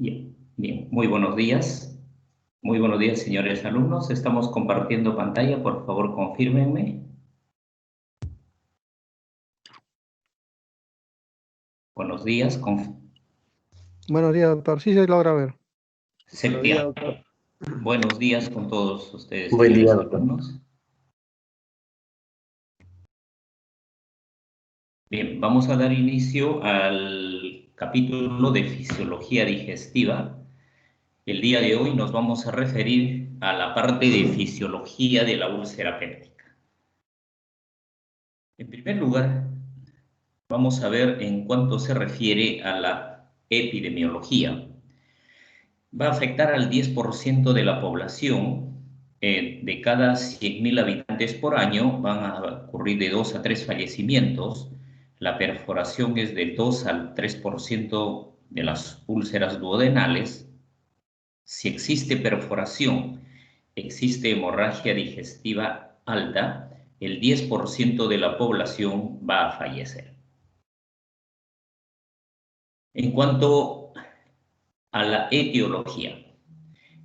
Bien, bien, muy buenos días. Muy buenos días, señores alumnos. Estamos compartiendo pantalla. Por favor, confírmenme. Buenos días. Buenos días, doctor. Sí se logra ver. Buenos días, Septiembre. doctor. Buenos días con todos ustedes, Buen día, señores doctor. alumnos. Bien, vamos a dar inicio al capítulo de fisiología digestiva. El día de hoy nos vamos a referir a la parte de fisiología de la úlcera péptica. En primer lugar, vamos a ver en cuanto se refiere a la epidemiología. Va a afectar al 10% de la población. De cada 100.000 habitantes por año van a ocurrir de 2 a 3 fallecimientos. La perforación es del 2 al 3% de las úlceras duodenales. Si existe perforación, existe hemorragia digestiva alta, el 10% de la población va a fallecer. En cuanto a la etiología,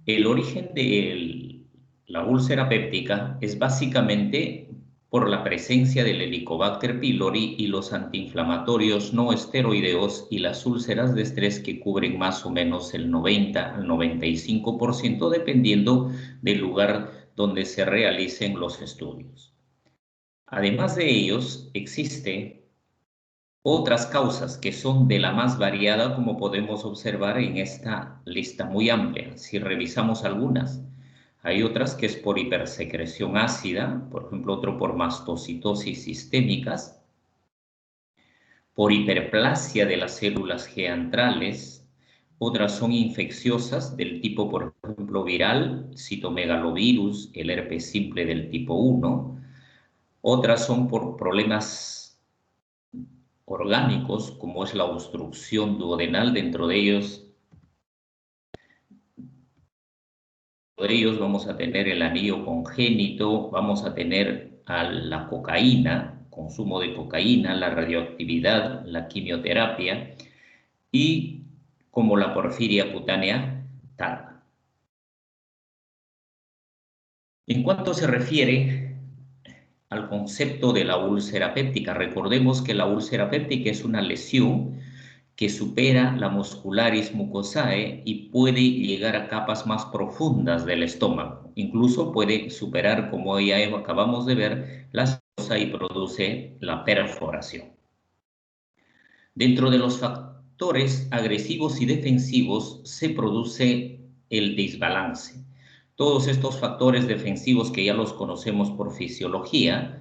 el origen de la úlcera péptica es básicamente por la presencia del Helicobacter pylori y los antiinflamatorios no esteroideos y las úlceras de estrés que cubren más o menos el 90 al 95% dependiendo del lugar donde se realicen los estudios. Además de ellos, existe otras causas que son de la más variada, como podemos observar en esta lista muy amplia. Si revisamos algunas, hay otras que es por hipersecreción ácida, por ejemplo, otro por mastocitosis sistémicas, por hiperplasia de las células G antrales, otras son infecciosas del tipo, por ejemplo, viral, citomegalovirus, el herpes simple del tipo 1, otras son por problemas orgánicos, como es la obstrucción duodenal, dentro de ellos vamos a tener el anillo congénito, vamos a tener a la cocaína, consumo de cocaína, la radioactividad, la quimioterapia y como la porfiria cutánea tarda. En cuanto se refiere al concepto de la úlcera péptica, recordemos que la úlcera péptica es una lesión que supera la muscularis mucosae y puede llegar a capas más profundas del estómago. Incluso puede superar, como ya acabamos de ver, la mucosa y produce la perforación. Dentro de los factores agresivos y defensivos se produce el desbalance. Todos estos factores defensivos que ya los conocemos por fisiología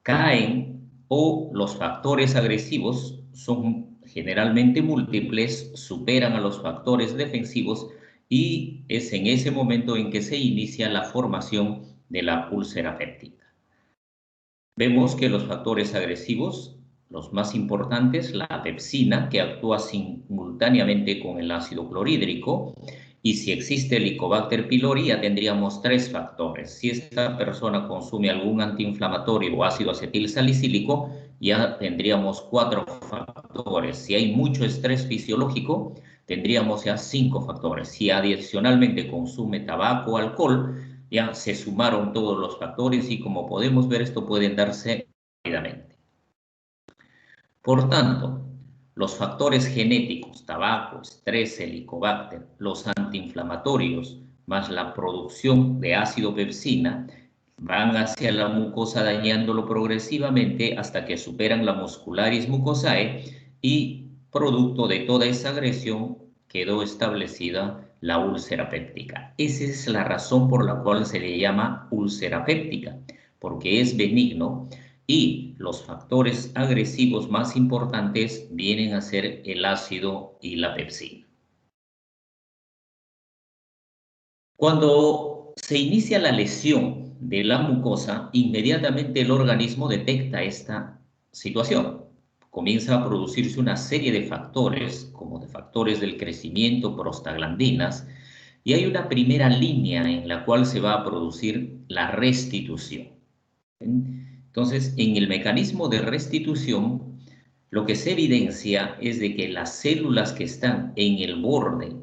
caen, o los factores agresivos son generalmente múltiples, superan a los factores defensivos y es en ese momento en que se inicia la formación de la úlcera péptica. Vemos que los factores agresivos, los más importantes, la pepsina, que actúa simultáneamente con el ácido clorhídrico, y si existe Helicobacter pylori ya tendríamos 3 factores. Si esta persona consume algún antiinflamatorio o ácido acetilsalicílico, ya tendríamos 4 factores. Si hay mucho estrés fisiológico, tendríamos ya 5 factores. Si adicionalmente consume tabaco o alcohol, ya se sumaron todos los factores y como podemos ver esto puede darse rápidamente. Por tanto, los factores genéticos, tabaco, estrés, helicobacter, los antiinflamatorios, más la producción de ácido pepsina, van hacia la mucosa dañándolo progresivamente hasta que superan la muscularis mucosae y producto de toda esa agresión quedó establecida la úlcera péptica. Esa es la razón por la cual se le llama úlcera péptica, porque es benigno y los factores agresivos más importantes vienen a ser el ácido y la pepsina. Cuando se inicia la lesión de la mucosa, inmediatamente el organismo detecta esta situación. Comienza a producirse una serie de factores, como de factores del crecimiento, prostaglandinas, y hay una primera línea en la cual se va a producir la restitución. Entonces, en el mecanismo de restitución, lo que se evidencia es de que las células que están en el borde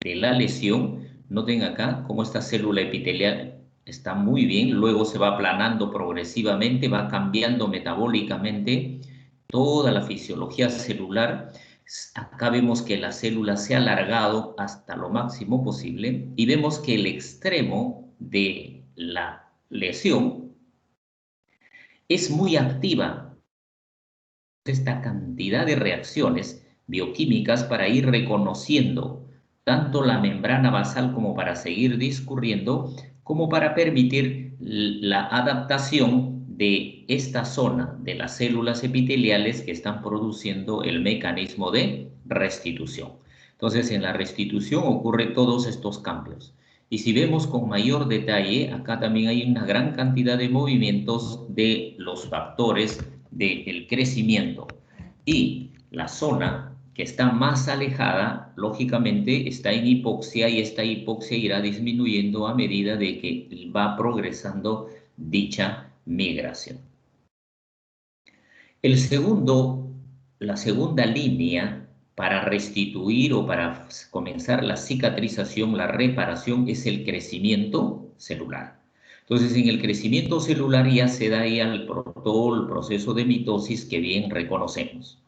de la lesión. Noten acá cómo esta célula epitelial está muy bien, luego se va aplanando progresivamente, va cambiando metabólicamente toda la fisiología celular. Acá vemos que la célula se ha alargado hasta lo máximo posible y vemos que el extremo de la lesión es muy activa. Esta cantidad de reacciones bioquímicas para ir reconociendo tanto la membrana basal como para seguir discurriendo, como para permitir la adaptación de esta zona de las células epiteliales que están produciendo el mecanismo de restitución. Entonces, en la restitución ocurren todos estos cambios. Y si vemos con mayor detalle, acá también hay una gran cantidad de movimientos de los factores del crecimiento. Y la zona que está más alejada, lógicamente, está en hipoxia y esta hipoxia irá disminuyendo a medida de que va progresando dicha migración. La segunda línea para restituir o para comenzar la cicatrización, la reparación, es el crecimiento celular. Entonces, en el crecimiento celular ya se da ya todo el proceso de mitosis que bien reconocemos.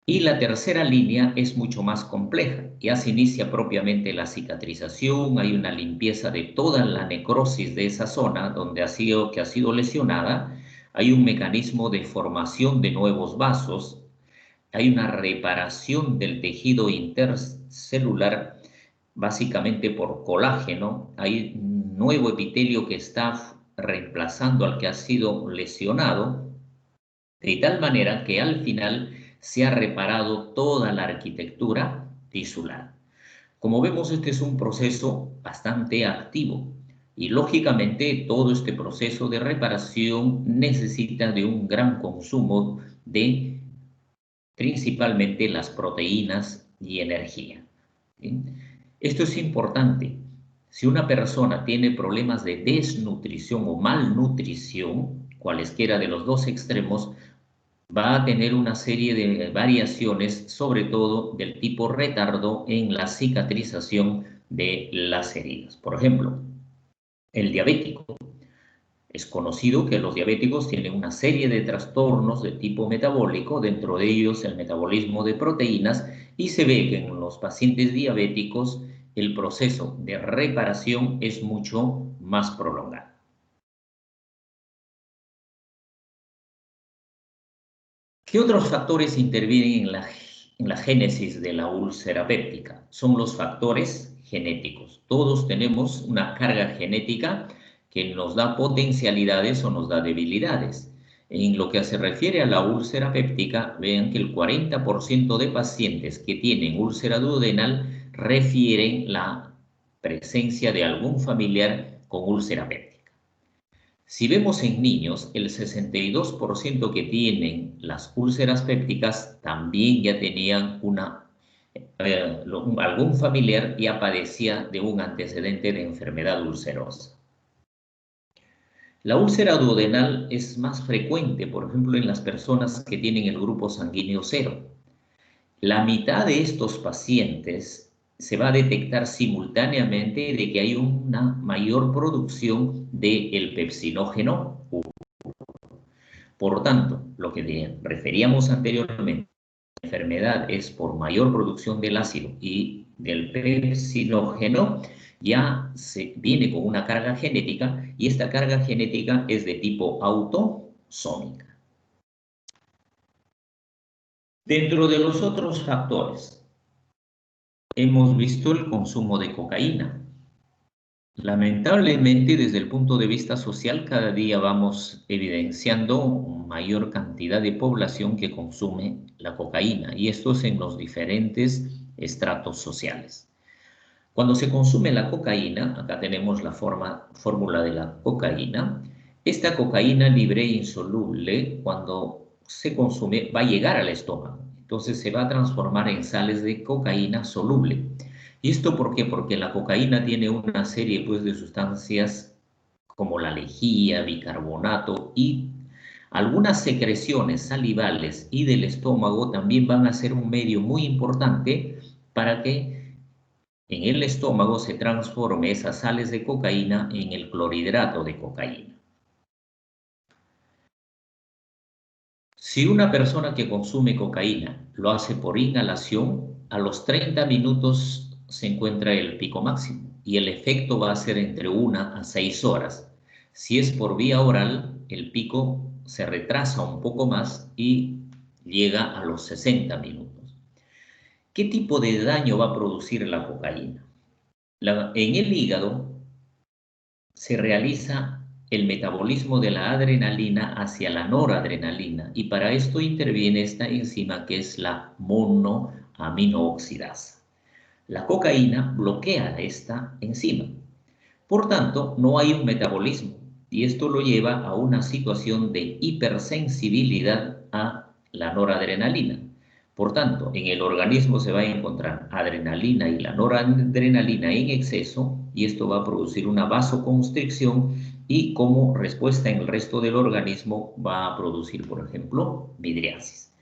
Y la tercera línea es mucho más compleja. Ya se inicia propiamente la cicatrización, hay una limpieza de toda la necrosis de esa zona que ha sido lesionada, hay un mecanismo de formación de nuevos vasos, hay una reparación del tejido intercelular, básicamente por colágeno, hay un nuevo epitelio que está reemplazando al que ha sido lesionado, de tal manera que al final se ha reparado toda la arquitectura tisular. Como vemos, este es un proceso bastante activo y lógicamente todo este proceso de reparación necesita de un gran consumo de principalmente las proteínas y energía. ¿Sí? Esto es importante. Si una persona tiene problemas de desnutrición o malnutrición, cualesquiera de los dos extremos, va a tener una serie de variaciones, sobre todo del tipo retardo en la cicatrización de las heridas. Por ejemplo, el diabético. Es conocido que los diabéticos tienen una serie de trastornos de tipo metabólico, dentro de ellos el metabolismo de proteínas, y se ve que en los pacientes diabéticos el proceso de reparación es mucho más prolongado. ¿Qué otros factores intervienen en la génesis de la úlcera péptica? Son los factores genéticos. Todos tenemos una carga genética que nos da potencialidades o nos da debilidades. En lo que se refiere a la úlcera péptica, vean que el 40% de pacientes que tienen úlcera duodenal refieren la presencia de algún familiar con úlcera péptica. Si vemos en niños, el 62% que tienen las úlceras pépticas también ya tenían algún familiar ya padecía de un antecedente de enfermedad ulcerosa. La úlcera duodenal es más frecuente, por ejemplo, en las personas que tienen el grupo sanguíneo 0. La mitad de estos pacientes se va a detectar simultáneamente de que hay una mayor producción del pepsinógeno 1. Por tanto, lo que referíamos anteriormente, la enfermedad es por mayor producción del ácido y del pepsinógeno, ya se viene con una carga genética y esta carga genética es de tipo autosómica. Dentro de los otros factores, hemos visto el consumo de cocaína. Lamentablemente, desde el punto de vista social, cada día vamos evidenciando mayor cantidad de población que consume la cocaína, y esto es en los diferentes estratos sociales. Cuando se consume la cocaína, acá tenemos la fórmula de la cocaína. Esta cocaína libre e insoluble, cuando se consume, va a llegar al estómago. Entonces se va a transformar en sales de cocaína soluble. ¿Y esto por qué? Porque la cocaína tiene una serie, pues, de sustancias como la lejía, bicarbonato, y algunas secreciones salivales y del estómago también van a ser un medio muy importante para que en el estómago se transforme esas sales de cocaína en el clorhidrato de cocaína. Si una persona que consume cocaína lo hace por inhalación, a los 30 minutos se encuentra el pico máximo y el efecto va a ser entre 1 a 6 horas. Si es por vía oral, el pico se retrasa un poco más y llega a los 60 minutos. ¿Qué tipo de daño va a producir la cocaína? En el hígado se realiza el metabolismo de la adrenalina hacia la noradrenalina y para esto interviene esta enzima que es la monoaminooxidasa. La cocaína bloquea esta enzima. Por tanto, no hay un metabolismo y esto lo lleva a una situación de hipersensibilidad a la noradrenalina. Por tanto, en el organismo se va a encontrar adrenalina y la noradrenalina en exceso y esto va a producir una vasoconstricción y como respuesta en el resto del organismo va a producir, por ejemplo, midriasis.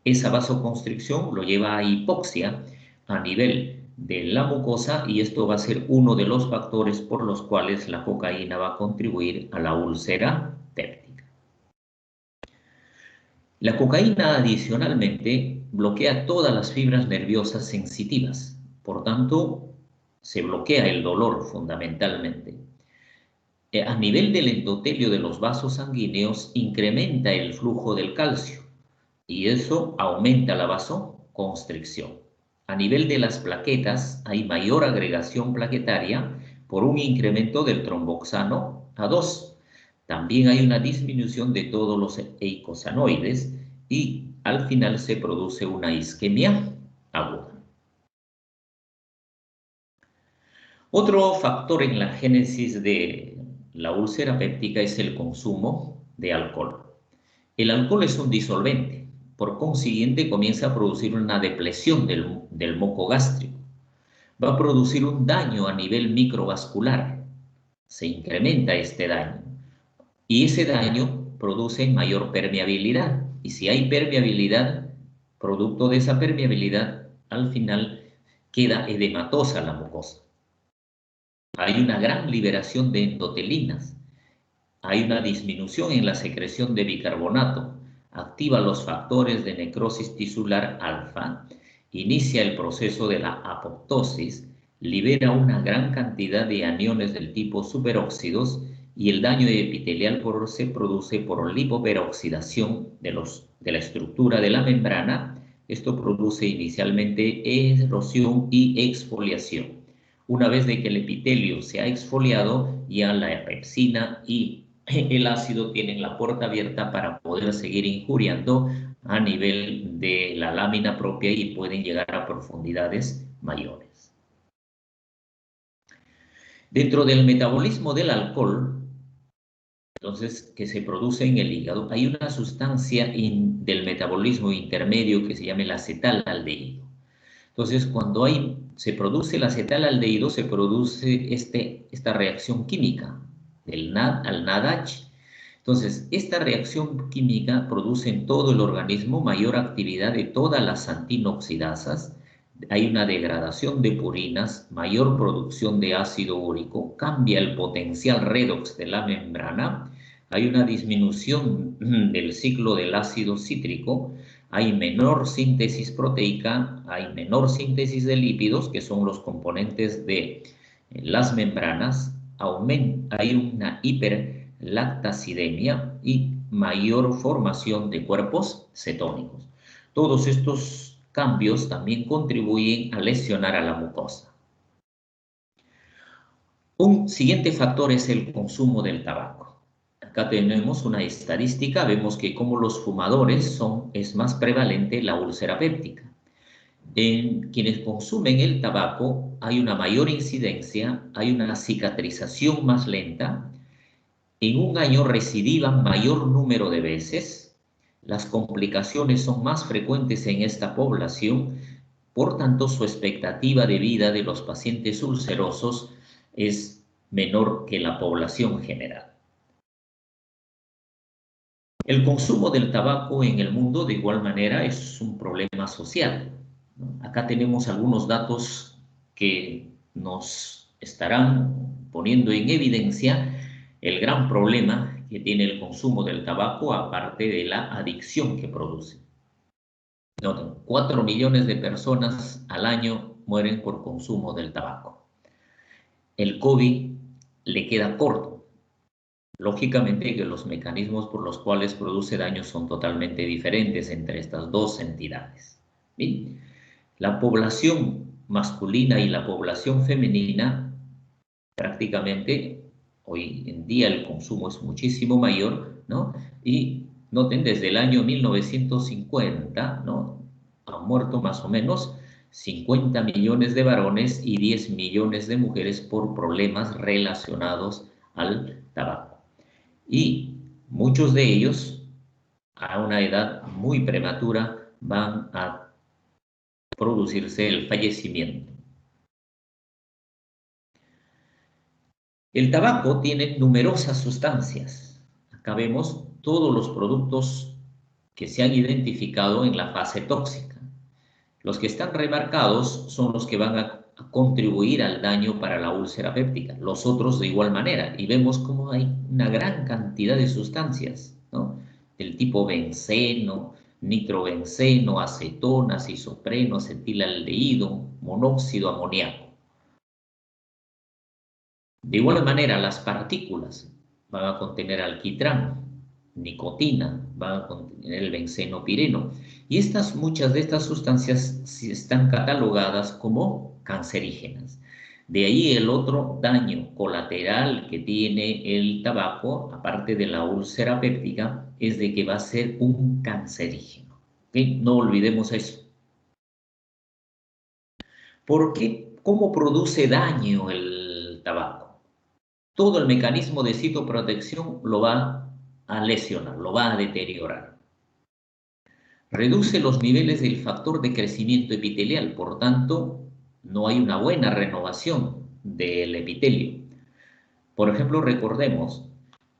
Esa vasoconstricción lo lleva a hipoxia a nivel de la mucosa y esto va a ser uno de los factores por los cuales la cocaína va a contribuir a la úlcera péptica. La cocaína adicionalmente bloquea todas las fibras nerviosas sensitivas, por tanto se bloquea el dolor fundamentalmente. A nivel del endotelio de los vasos sanguíneos incrementa el flujo del calcio y eso aumenta la vasoconstricción. A nivel de las plaquetas hay mayor agregación plaquetaria por un incremento del tromboxano A2. También hay una disminución de todos los eicosanoides y al final se produce una isquemia aguda. Otro factor en la génesis de la úlcera péptica es el consumo de alcohol. El alcohol es un disolvente, por consiguiente comienza a producir una depresión del moco gástrico. Va a producir un daño a nivel microvascular, se incrementa este daño y ese daño produce mayor permeabilidad y si hay permeabilidad, producto de esa permeabilidad, al final queda edematosa la mucosa. Hay una gran liberación de endotelinas, hay una disminución en la secreción de bicarbonato, activa los factores de necrosis tisular alfa, inicia el proceso de la apoptosis, libera una gran cantidad de aniones del tipo superóxidos y el daño epitelial se produce por lipoperoxidación de la estructura de la membrana. Esto produce inicialmente erosión y exfoliación. Una vez de que el epitelio se ha exfoliado, ya la pepsina y el ácido tienen la puerta abierta para poder seguir injuriando a nivel de la lámina propia y pueden llegar a profundidades mayores. Dentro del metabolismo del alcohol, entonces, que se produce en el hígado, hay una sustancia del metabolismo intermedio que se llama el acetalaldehído. Entonces, cuando se produce el acetalaldehído, se produce esta reacción química del NAD al NADH. Entonces, esta reacción química produce en todo el organismo mayor actividad de todas las antinoxidasas, hay una degradación de purinas, mayor producción de ácido úrico, cambia el potencial redox de la membrana, hay una disminución del ciclo del ácido cítrico, hay menor síntesis proteica, hay menor síntesis de lípidos, que son los componentes de las membranas, hay una hiperlactacidemia y mayor formación de cuerpos cetónicos. Todos estos cambios también contribuyen a lesionar a la mucosa. Un siguiente factor es el consumo del tabaco. Acá tenemos una estadística, vemos que como los fumadores es más prevalente la úlcera péptica. En quienes consumen el tabaco hay una mayor incidencia, hay una cicatrización más lenta, en un año recidivan mayor número de veces, las complicaciones son más frecuentes en esta población, por tanto su expectativa de vida de los pacientes ulcerosos es menor que la población general. El consumo del tabaco en el mundo de igual manera es un problema social. Acá tenemos algunos datos que nos estarán poniendo en evidencia el gran problema que tiene el consumo del tabaco, aparte de la adicción que produce. Noten, 4 millones de personas al año mueren por consumo del tabaco. El COVID le queda corto. Lógicamente que los mecanismos por los cuales produce daño son totalmente diferentes entre estas dos entidades. ¿Bien? La población masculina y la población femenina, prácticamente hoy en día el consumo es muchísimo mayor, ¿no? Y noten, desde el año 1950, ¿no?, han muerto más o menos 50 millones de varones y 10 millones de mujeres por problemas relacionados al tabaco. Y muchos de ellos, a una edad muy prematura, van a producirse el fallecimiento. El tabaco tiene numerosas sustancias. Acá vemos todos los productos que se han identificado en la fase tóxica. Los que están remarcados son los que van a contribuir al daño para la úlcera péptica, los otros de igual manera. Y vemos cómo hay una gran cantidad de sustancias, ¿no?, del tipo benceno, nitrobenceno, acetonas, isopreno, acetilaldehído, monóxido amoníaco. De igual manera, las partículas van a contener alquitrán, nicotina, van a contener el benceno pireno. Y muchas de estas sustancias están catalogadas como cancerígenas. De ahí el otro daño colateral que tiene el tabaco, aparte de la úlcera péptica, es de que va a ser un cancerígeno. ¿Okay? No olvidemos eso. ¿Por qué? ¿Cómo produce daño el tabaco? Todo el mecanismo de citoprotección lo va a lesionar, lo va a deteriorar. Reduce los niveles del factor de crecimiento epitelial, por tanto, no hay una buena renovación del epitelio. Por ejemplo, recordemos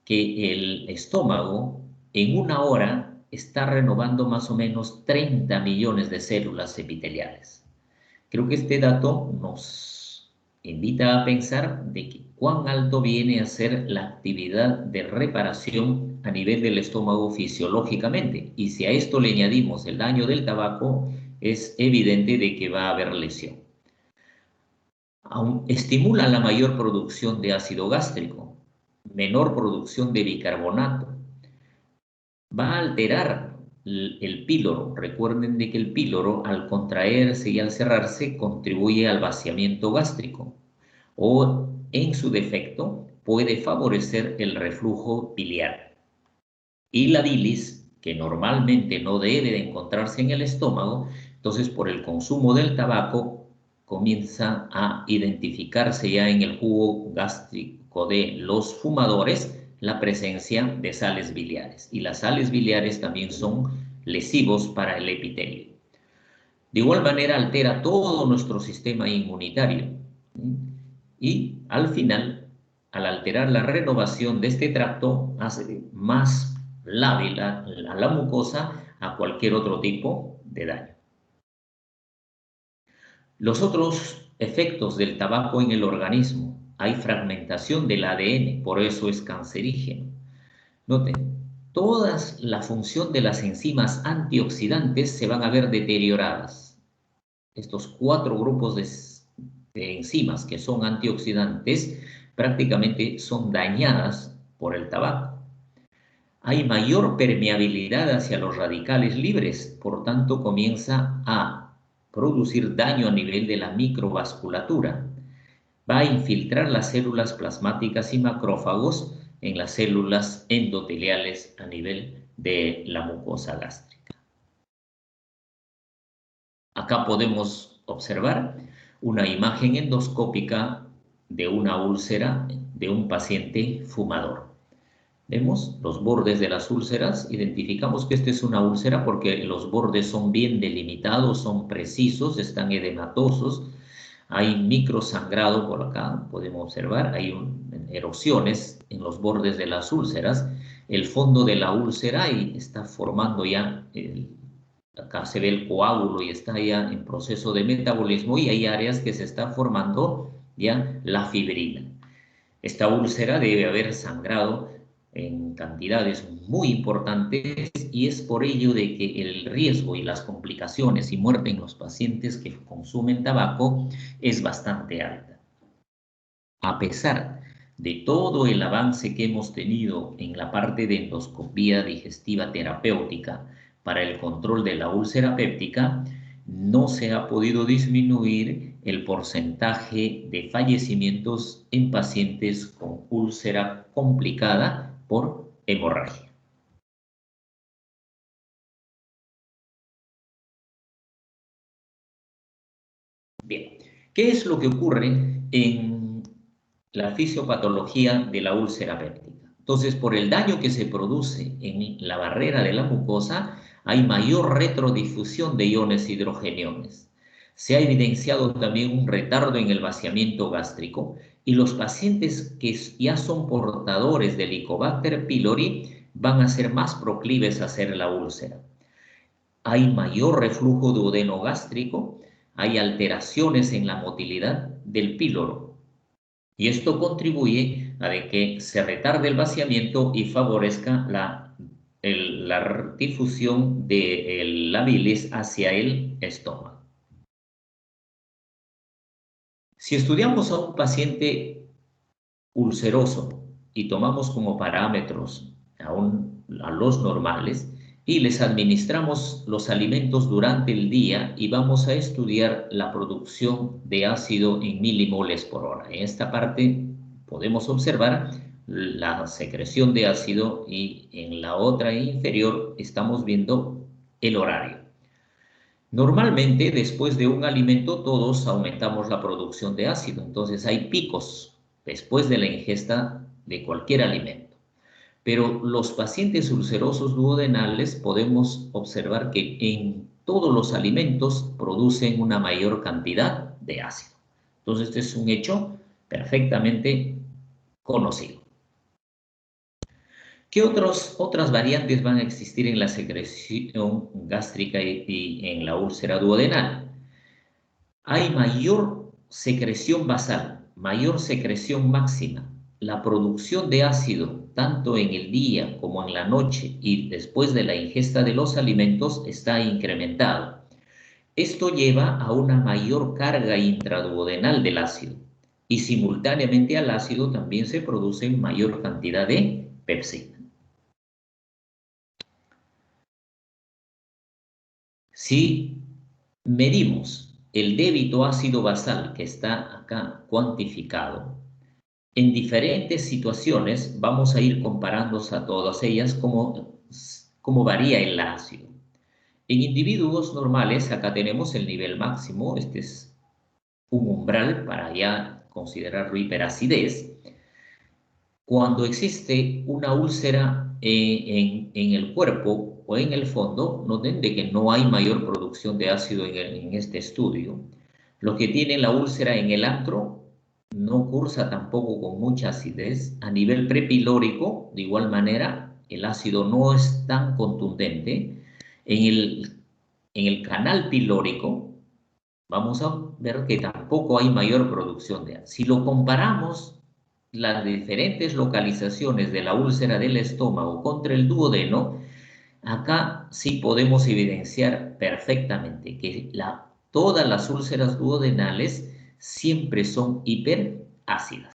que el estómago en una hora está renovando más o menos 30 millones de células epiteliales. Creo que este dato nos invita a pensar de que cuán alto viene a ser la actividad de reparación a nivel del estómago fisiológicamente. Y si a esto le añadimos el daño del tabaco, es evidente de que va a haber lesión. Estimula la mayor producción de ácido gástrico, menor producción de bicarbonato. Va a alterar el píloro. Recuerden de que el píloro, al contraerse y al cerrarse, contribuye al vaciamiento gástrico, o en su defecto puede favorecer el reflujo biliar. Y la bilis, que normalmente no debe de encontrarse en el estómago, entonces por el consumo del tabaco comienza a identificarse ya en el jugo gástrico de los fumadores la presencia de sales biliares. Y las sales biliares también son lesivos para el epitelio. De igual manera altera todo nuestro sistema inmunitario. Y al final, al alterar la renovación de este tracto, hace más lábil a la mucosa a cualquier otro tipo de daño. Los otros efectos del tabaco en el organismo: hay fragmentación del ADN, por eso es cancerígeno. Noten, toda la función de las enzimas antioxidantes se van a ver deterioradas. Estos 4 grupos de enzimas que son antioxidantes prácticamente son dañadas por el tabaco. Hay mayor permeabilidad hacia los radicales libres, por tanto comienza a producir daño a nivel de la microvasculatura. Va a infiltrar las células plasmáticas y macrófagos en las células endoteliales a nivel de la mucosa gástrica. Acá podemos observar una imagen endoscópica de una úlcera de un paciente fumador. Vemos los bordes de las úlceras, identificamos que esta es una úlcera porque los bordes son bien delimitados, son precisos, están edematosos, hay microsangrado por acá, podemos observar, hay erosiones en los bordes de las úlceras, el fondo de la úlcera y está formando ya, acá se ve el coágulo y está ya en proceso de metabolismo, y hay áreas que se están formando ¿ya? La fibrina. Esta úlcera debe haber sangrado en cantidades muy importantes y es por ello de que el riesgo y las complicaciones y muerte en los pacientes que consumen tabaco es bastante alta. A pesar de todo el avance que hemos tenido en la parte de endoscopía digestiva terapéutica para el control de la úlcera péptica, no se ha podido disminuir el porcentaje de fallecimientos en pacientes con úlcera complicada por hemorragia. Bien, ¿qué es lo que ocurre en la fisiopatología de la úlcera péptica? Entonces, por el daño que se produce en la barrera de la mucosa, hay mayor retrodifusión de iones hidrogeniones. Se ha evidenciado también un retardo en el vaciamiento gástrico y los pacientes que ya son portadores del Helicobacter pylori van a ser más proclives a hacer la úlcera. Hay mayor reflujo duodenogástrico, hay alteraciones en la motilidad del píloro. Y esto contribuye a que se retarde el vaciamiento y favorezca la difusión de la bilis hacia el estómago. Si estudiamos a un paciente ulceroso y tomamos como parámetros a los normales y les administramos los alimentos durante el día y vamos a estudiar la producción de ácido en milimoles por hora. En esta parte podemos observar la secreción de ácido y en la otra inferior estamos viendo el horario. Normalmente, después de un alimento, todos aumentamos la producción de ácido. Entonces, hay picos después de la ingesta de cualquier alimento. Pero los pacientes ulcerosos duodenales podemos observar que en todos los alimentos producen una mayor cantidad de ácido. Entonces, este es un hecho perfectamente conocido. ¿Qué otras variantes van a existir en la secreción gástrica y en la úlcera duodenal? Hay mayor secreción basal, mayor secreción máxima. La producción de ácido, tanto en el día como en la noche y después de la ingesta de los alimentos, está incrementado. Esto lleva a una mayor carga intraduodenal del ácido y simultáneamente al ácido también se produce mayor cantidad de pepsina. Si medimos el débito ácido basal que está acá cuantificado, en diferentes situaciones vamos a ir comparando a todas ellas cómo varía el ácido. En individuos normales, acá tenemos el nivel máximo, este es un umbral para ya considerarlo hiperacidez. Cuando existe una úlcera en el cuerpo o en el fondo, noten de que no hay mayor producción de ácido en este estudio. Lo que tiene la úlcera en el antro no cursa tampoco con mucha acidez. A nivel prepilórico, de igual manera, el ácido no es tan contundente. En el canal pilórico, vamos a ver que tampoco hay mayor producción de ácido. Si lo comparamos las diferentes localizaciones de la úlcera del estómago contra el duodeno, acá sí podemos evidenciar perfectamente que todas las úlceras duodenales siempre son hiperácidas,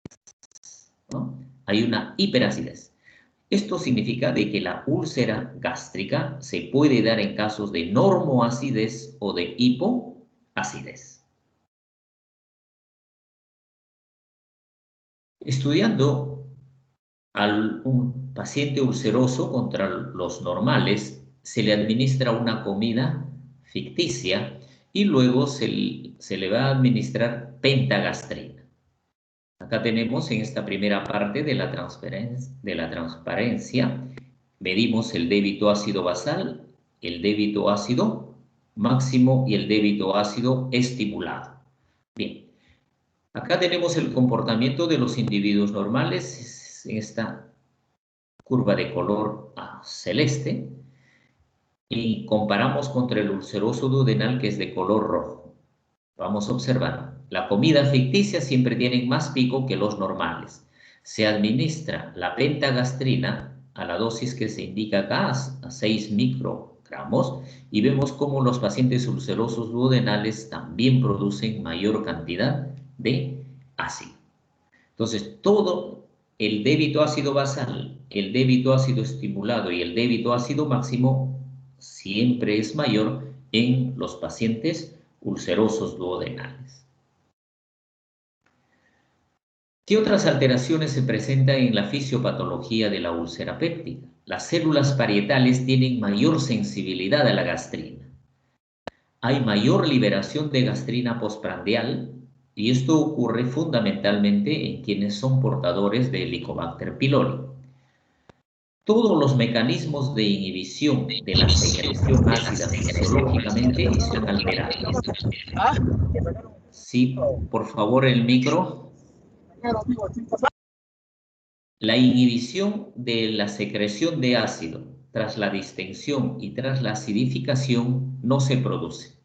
¿no? Hay una hiperacidez. Esto significa de que la úlcera gástrica se puede dar en casos de normoacidez o de hipoacidez. Estudiando a un paciente ulceroso contra los normales, se le administra una comida ficticia y luego se le va a administrar pentagastrina. Acá tenemos en esta primera parte de la transparencia, medimos el débito ácido basal, el débito ácido máximo y el débito ácido estimulado. Bien, acá tenemos el comportamiento de los individuos normales en esta curva de color celeste y comparamos contra el ulceroso duodenal que es de color rojo. Vamos a observar la comida ficticia siempre tiene más pico que los normales. Se administra la pentagastrina a la dosis que se indica acá, a 6 microgramos, y vemos cómo los pacientes ulcerosos duodenales también producen mayor cantidad de ácido. Entonces, todo el débito ácido basal, el débito ácido estimulado y el débito ácido máximo siempre es mayor en los pacientes ulcerosos duodenales. ¿Qué otras alteraciones se presentan en la fisiopatología de la úlcera péptica? Las células parietales tienen mayor sensibilidad a la gastrina. Hay mayor liberación de gastrina postprandial y esto ocurre fundamentalmente en quienes son portadores de Helicobacter pylori. Todos los mecanismos de inhibición de la secreción ácida fisiológicamente están alterados. Sí, por favor, el micro. La inhibición de la secreción de ácido tras la distensión y tras la acidificación no se produce.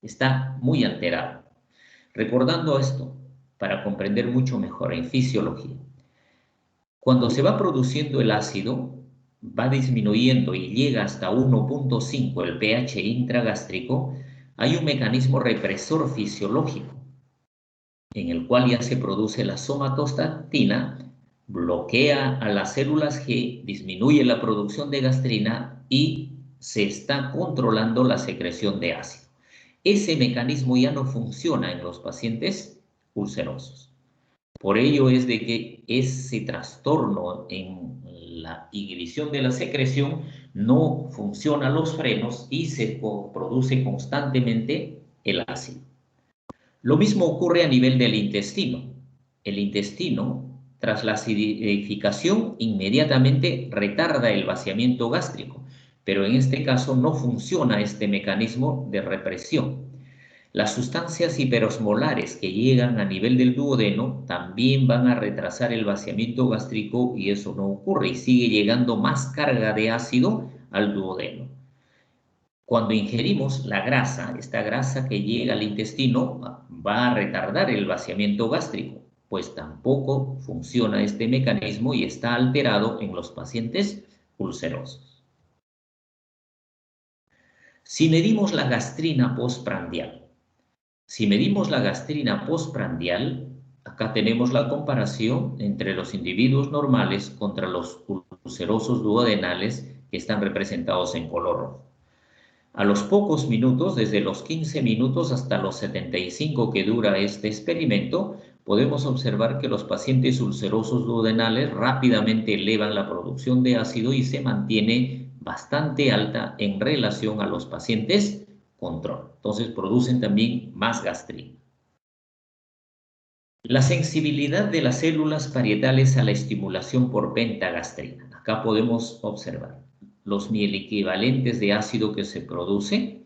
Está muy alterado. Recordando esto, para comprender mucho mejor en fisiología, cuando se va produciendo el ácido, va disminuyendo y llega hasta 1.5 el pH intragástrico, hay un mecanismo represor fisiológico en el cual ya se produce la somatostatina, bloquea a las células G, disminuye la producción de gastrina y se está controlando la secreción de ácido. Ese mecanismo ya no funciona en los pacientes ulcerosos. Por ello es de que ese trastorno en la inhibición de la secreción no funciona los frenos y se produce constantemente el ácido. Lo mismo ocurre a nivel del intestino. El intestino, tras la acidificación, inmediatamente retarda el vaciamiento gástrico, pero en este caso no funciona este mecanismo de represión. Las sustancias hiperosmolares que llegan a nivel del duodeno también van a retrasar el vaciamiento gástrico y eso no ocurre y sigue llegando más carga de ácido al duodeno. Cuando ingerimos la grasa, esta grasa que llega al intestino va a retardar el vaciamiento gástrico, pues tampoco funciona este mecanismo y está alterado en los pacientes ulcerosos. Si medimos la gastrina postprandial, acá tenemos la comparación entre los individuos normales contra los ulcerosos duodenales que están representados en color rojo. A los pocos minutos, desde los 15 minutos hasta los 75 que dura este experimento, podemos observar que los pacientes ulcerosos duodenales rápidamente elevan la producción de ácido y se mantiene bastante alta en relación a los pacientes control. Entonces producen también más gastrina. La sensibilidad de las células parietales a la estimulación por pentagastrina. Acá podemos observar los mielequivalentes de ácido que se produce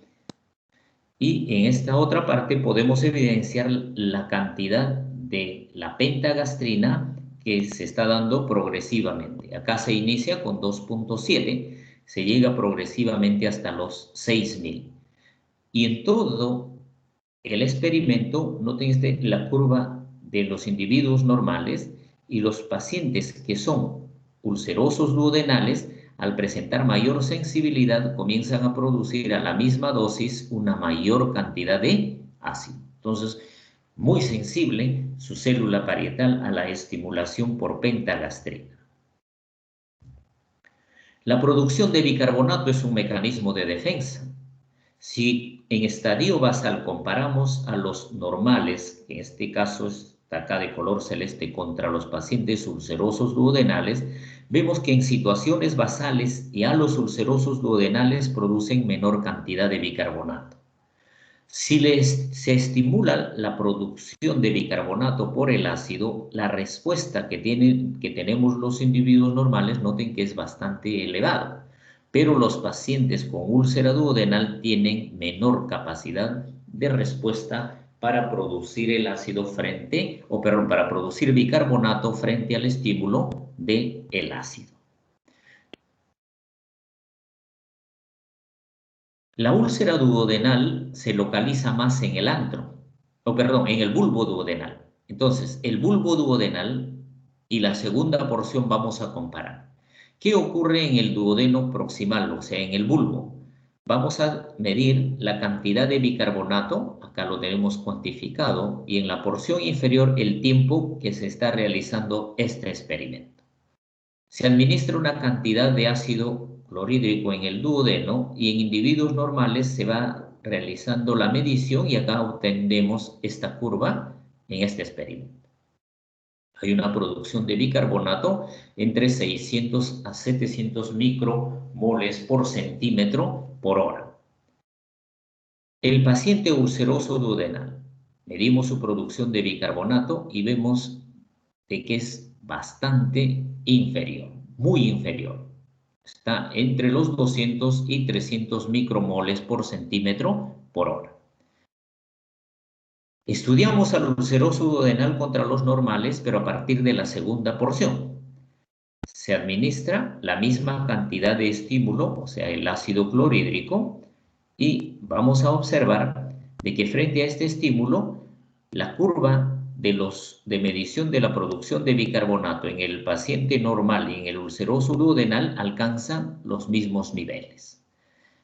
y en esta otra parte podemos evidenciar la cantidad de la pentagastrina que se está dando progresivamente. Acá se inicia con 2.7, se llega progresivamente hasta los 6.000. Y en todo el experimento, noten la curva de los individuos normales y los pacientes que son ulcerosos duodenales, al presentar mayor sensibilidad, comienzan a producir a la misma dosis una mayor cantidad de ácido. Entonces, muy sensible su célula parietal a la estimulación por pentagastrina. La producción de bicarbonato es un mecanismo de defensa. Si en estadio basal comparamos a los normales, en este caso está acá de color celeste, contra los pacientes ulcerosos duodenales, vemos que en situaciones basales ya los ulcerosos duodenales producen menor cantidad de bicarbonato. Si se estimula la producción de bicarbonato por el ácido, la respuesta que tenemos los individuos normales, noten que es bastante elevada, pero los pacientes con úlcera duodenal tienen menor capacidad de respuesta para producir el ácido para producir bicarbonato frente al estímulo del ácido. La úlcera duodenal se localiza más en el antro. perdón, en el bulbo duodenal. Entonces, el bulbo duodenal y la segunda porción vamos a comparar. ¿Qué ocurre en el duodeno proximal, o sea, en el bulbo? Vamos a medir la cantidad de bicarbonato, acá lo tenemos cuantificado, y en la porción inferior el tiempo que se está realizando este experimento. Se administra una cantidad de ácido clorhídrico en el duodeno y en individuos normales se va realizando la medición y acá obtenemos esta curva en este experimento. Hay una producción de bicarbonato entre 600 a 700 micromoles por centímetro por hora. El paciente ulceroso duodenal, medimos su producción de bicarbonato y vemos de que es bastante inferior, muy inferior. Está entre los 200 y 300 micromoles por centímetro por hora. Estudiamos al ulceroso duodenal contra los normales, pero a partir de la segunda porción. Se administra la misma cantidad de estímulo, o sea, el ácido clorhídrico, y vamos a observar de que frente a este estímulo, la curva de medición de la producción de bicarbonato en el paciente normal y en el ulceroso duodenal alcanzan los mismos niveles.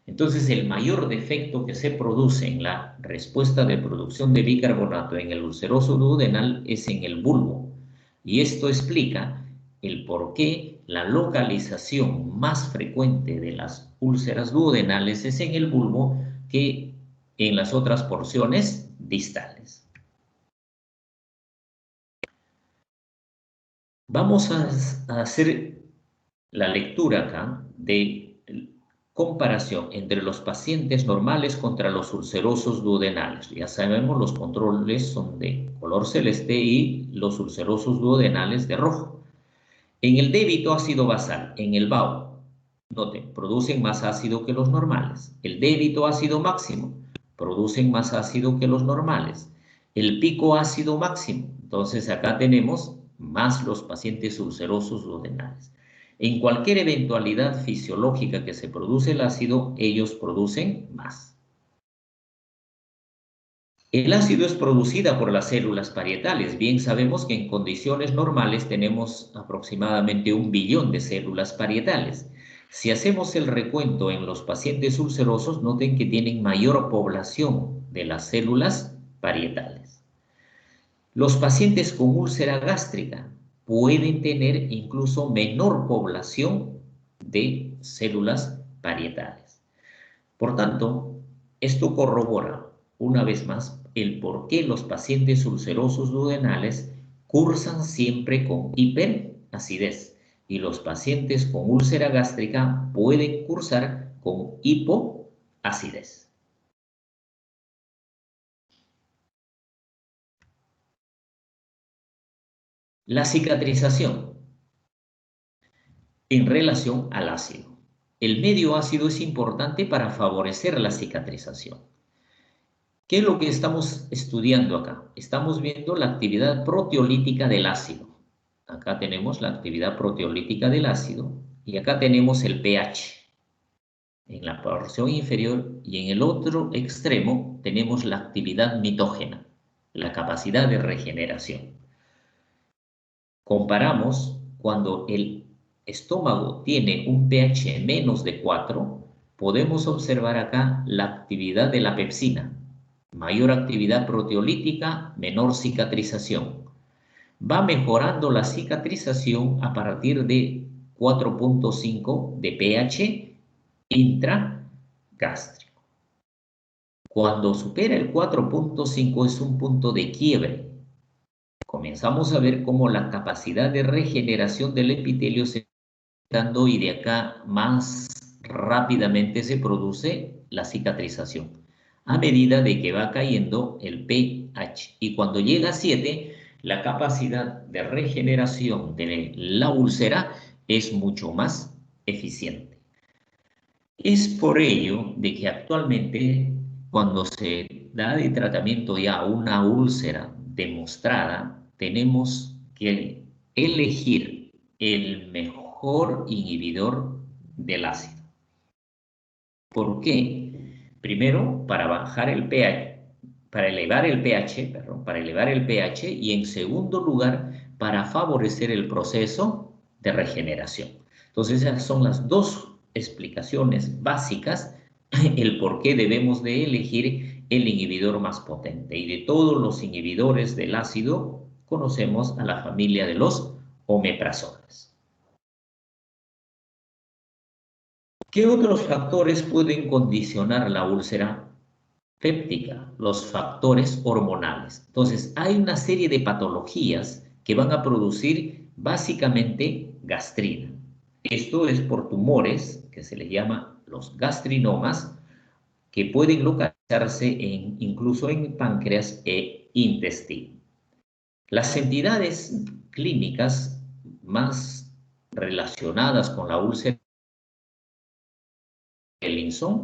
Entonces, el mayor defecto que se produce en la respuesta de producción de bicarbonato en el ulceroso duodenal es en el bulbo. Y esto explica el por qué la localización más frecuente de las úlceras duodenales es en el bulbo que en las otras porciones distales. Vamos a hacer la lectura acá de comparación entre los pacientes normales contra los ulcerosos duodenales. Ya sabemos, los controles son de color celeste y los ulcerosos duodenales de rojo. En el débito ácido basal, en el BAO, noten, producen más ácido que los normales. El débito ácido máximo, producen más ácido que los normales. El pico ácido máximo, entonces acá tenemos más los pacientes ulcerosos duodenales. En cualquier eventualidad fisiológica que se produce el ácido, ellos producen más. El ácido es producida por las células parietales. Bien sabemos que en condiciones normales tenemos aproximadamente 1 billón de células parietales. Si hacemos el recuento en los pacientes ulcerosos, noten que tienen mayor población de las células parietales. Los pacientes con úlcera gástrica pueden tener incluso menor población de células parietales. Por tanto, esto corrobora una vez más el por qué los pacientes ulcerosos duodenales cursan siempre con hiperacidez y los pacientes con úlcera gástrica pueden cursar con hipoacidez. La cicatrización en relación al ácido. El medio ácido es importante para favorecer la cicatrización. ¿Qué es lo que estamos estudiando acá? Estamos viendo la actividad proteolítica del ácido. Acá tenemos la actividad proteolítica del ácido y acá tenemos el pH. En la porción inferior y en el otro extremo tenemos la actividad mitógena, la capacidad de regeneración. Comparamos cuando el estómago tiene un pH menos de 4, podemos observar acá la actividad de la pepsina. Mayor actividad proteolítica, menor cicatrización. Va mejorando la cicatrización a partir de 4.5 de pH intragástrico. Cuando supera el 4.5 es un punto de quiebre. Comenzamos a ver cómo la capacidad de regeneración del epitelio se va dando y de acá más rápidamente se produce la cicatrización a medida de que va cayendo el pH. Y cuando llega a 7, la capacidad de regeneración de la úlcera es mucho más eficiente. Es por ello de que actualmente cuando se da de tratamiento ya una úlcera demostrada, tenemos que elegir el mejor inhibidor del ácido. ¿Por qué? Primero, para bajar el pH, para elevar el pH, perdón, para elevar el pH y en segundo lugar, para favorecer el proceso de regeneración. Entonces, esas son las dos explicaciones básicas, el por qué debemos de elegir el inhibidor más potente. Y de todos los inhibidores del ácido, conocemos a la familia de los omeprazoles. ¿Qué otros factores pueden condicionar la úlcera péptica? Los factores hormonales. Entonces, hay una serie de patologías que van a producir básicamente gastrina. Esto es por tumores que se les llama los gastrinomas, que pueden localizarse incluso en páncreas e intestino. Las entidades clínicas más relacionadas con la úlcera Ellison,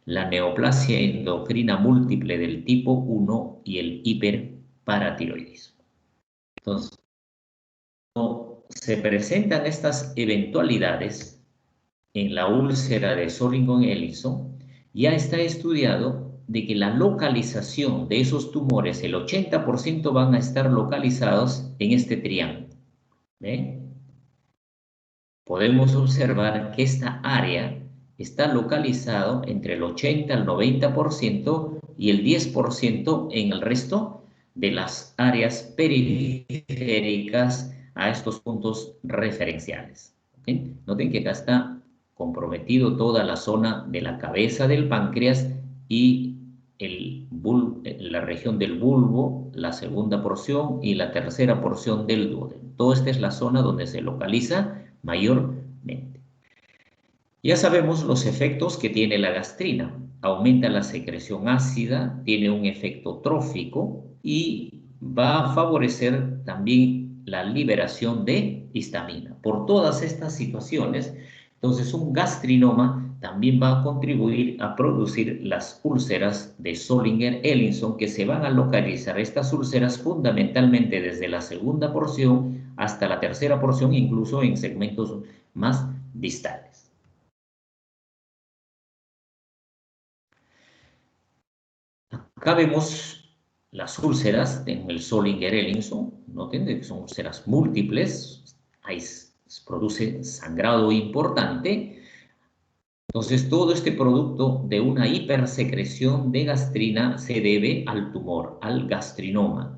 la neoplasia endocrina múltiple del tipo 1 y el hiperparatiroidismo. Entonces, cuando se presentan estas eventualidades en la úlcera de Solingen-Ellison, ya está estudiado de que la localización de esos tumores, el 80% van a estar localizados en este triángulo. ¿Ven? Podemos observar que esta área está localizado entre el 80 al 90% y el 10% en el resto de las áreas periféricas a estos puntos referenciales. ¿Okay? Noten que acá está comprometido toda la zona de la cabeza del páncreas y la región del bulbo, la segunda porción y la tercera porción del duodeno. Toda esta es la zona donde se localiza mayormente. Ya sabemos los efectos que tiene la gastrina. Aumenta la secreción ácida, tiene un efecto trófico y va a favorecer también la liberación de histamina. Por todas estas situaciones, entonces un gastrinoma también va a contribuir a producir las úlceras de Solingen-Ellison, que se van a localizar estas úlceras fundamentalmente desde la segunda porción hasta la tercera porción, incluso en segmentos más distales. Acá vemos las úlceras en el Solingen-Ellison, noten que son úlceras múltiples, ahí se produce sangrado importante. Entonces, todo este producto de una hipersecreción de gastrina se debe al tumor, al gastrinoma.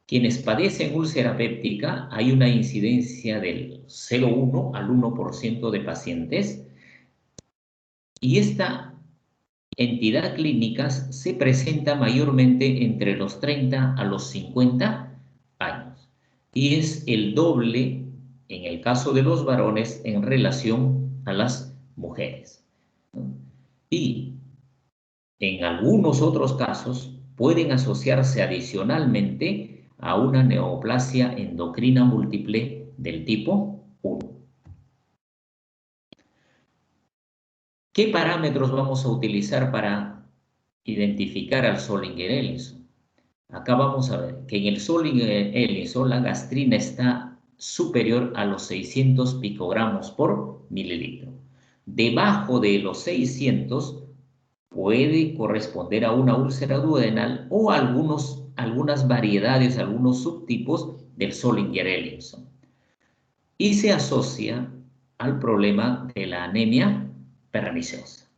Quienes padecen úlcera péptica, hay una incidencia del 0,1 al 1% de pacientes, y esta entidad clínica se presenta mayormente entre los 30 a los 50 años y es el doble en el caso de los varones en relación a las mujeres. Y en algunos otros casos pueden asociarse adicionalmente a una neoplasia endocrina múltiple del tipo 1. ¿Qué parámetros vamos a utilizar para identificar al Solingen-Ellison? Acá vamos a ver que en el Solingen-Ellison la gastrina está superior a los 600 picogramos por mililitro. Debajo de los 600 puede corresponder a una úlcera duodenal o algunas variedades, algunos subtipos del Solingen-Ellison. Y se asocia al problema de la anemia perniciosa.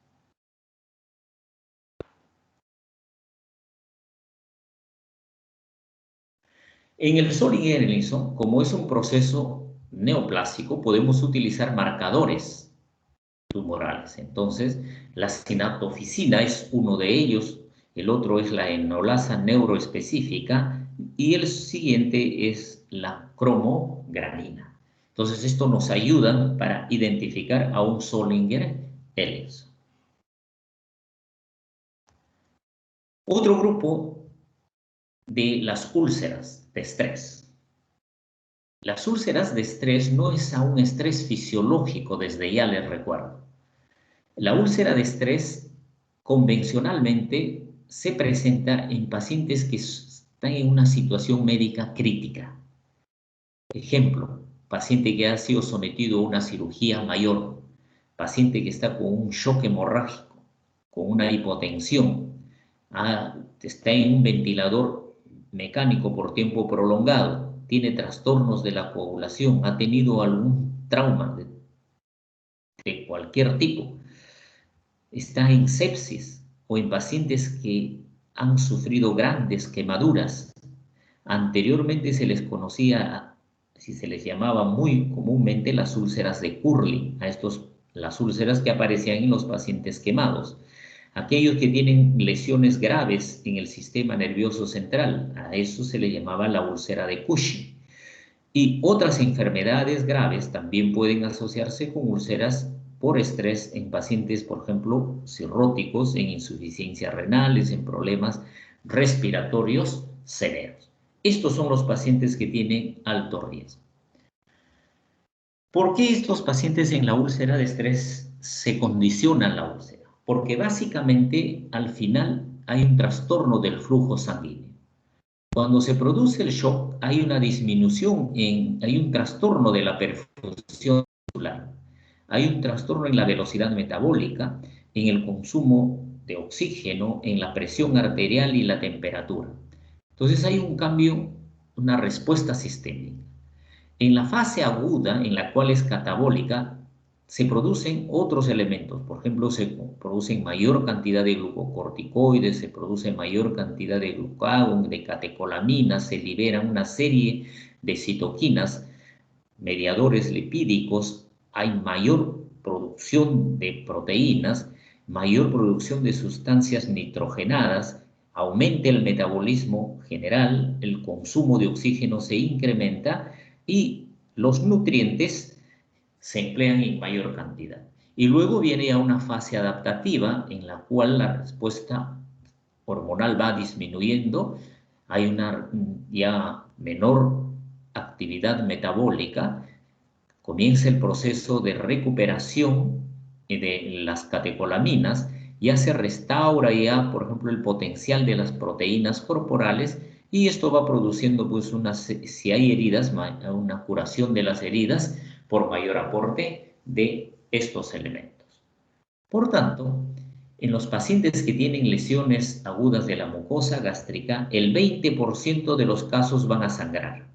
En el Solingen-Ellison, como es un proceso neoplásico, podemos utilizar marcadores tumorales. Entonces, la sinaptofisina es uno de ellos, el otro es la enolasa neuroespecífica y el siguiente es la cromogranina. Entonces, esto nos ayuda para identificar a un Solingen-Ellison. Otro grupo de las úlceras de estrés. Las úlceras de estrés no es a un estrés fisiológico, desde ya les recuerdo. La úlcera de estrés convencionalmente se presenta en pacientes que están en una situación médica crítica. Ejemplo, paciente que ha sido sometido a una cirugía mayor, paciente que está con un shock hemorrágico, con una hipotensión, está en un ventilador mecánico por tiempo prolongado, tiene trastornos de la coagulación, ha tenido algún trauma de cualquier tipo, está en sepsis o en pacientes que han sufrido grandes quemaduras. Anteriormente se les conocía, si se les llamaba muy comúnmente, las úlceras de Curly, las úlceras que aparecían en los pacientes quemados. Aquellos que tienen lesiones graves en el sistema nervioso central, a eso se le llamaba la úlcera de Cushing. Y otras enfermedades graves también pueden asociarse con úlceras por estrés en pacientes, por ejemplo, cirróticos, en insuficiencias renales, en problemas respiratorios severos. Estos son los pacientes que tienen alto riesgo. ¿Por qué estos pacientes en la úlcera de estrés se condicionan la úlcera? Porque básicamente al final hay un trastorno del flujo sanguíneo. Cuando se produce el shock hay una disminución, hay un trastorno de la perfusión celular, hay un trastorno en la velocidad metabólica, en el consumo de oxígeno, en la presión arterial y la temperatura. Entonces hay un cambio, una respuesta sistémica. En la fase aguda, en la cual es catabólica, se producen otros elementos. Por ejemplo, se producen mayor cantidad de glucocorticoides, se produce mayor cantidad de glucagón, de catecolaminas, se liberan una serie de citoquinas, mediadores lipídicos, hay mayor producción de proteínas, mayor producción de sustancias nitrogenadas, aumenta el metabolismo general, el consumo de oxígeno se incrementa y los nutrientes se emplean en mayor cantidad. Y luego viene ya una fase adaptativa en la cual la respuesta hormonal va disminuyendo, hay una ya menor actividad metabólica, comienza el proceso de recuperación de las catecolaminas, ya se restaura ya, por ejemplo, el potencial de las proteínas corporales y esto va produciendo, pues, si hay heridas, una curación de las heridas por mayor aporte de estos elementos. Por tanto, en los pacientes que tienen lesiones agudas de la mucosa gástrica, el 20% de los casos van a sangrar.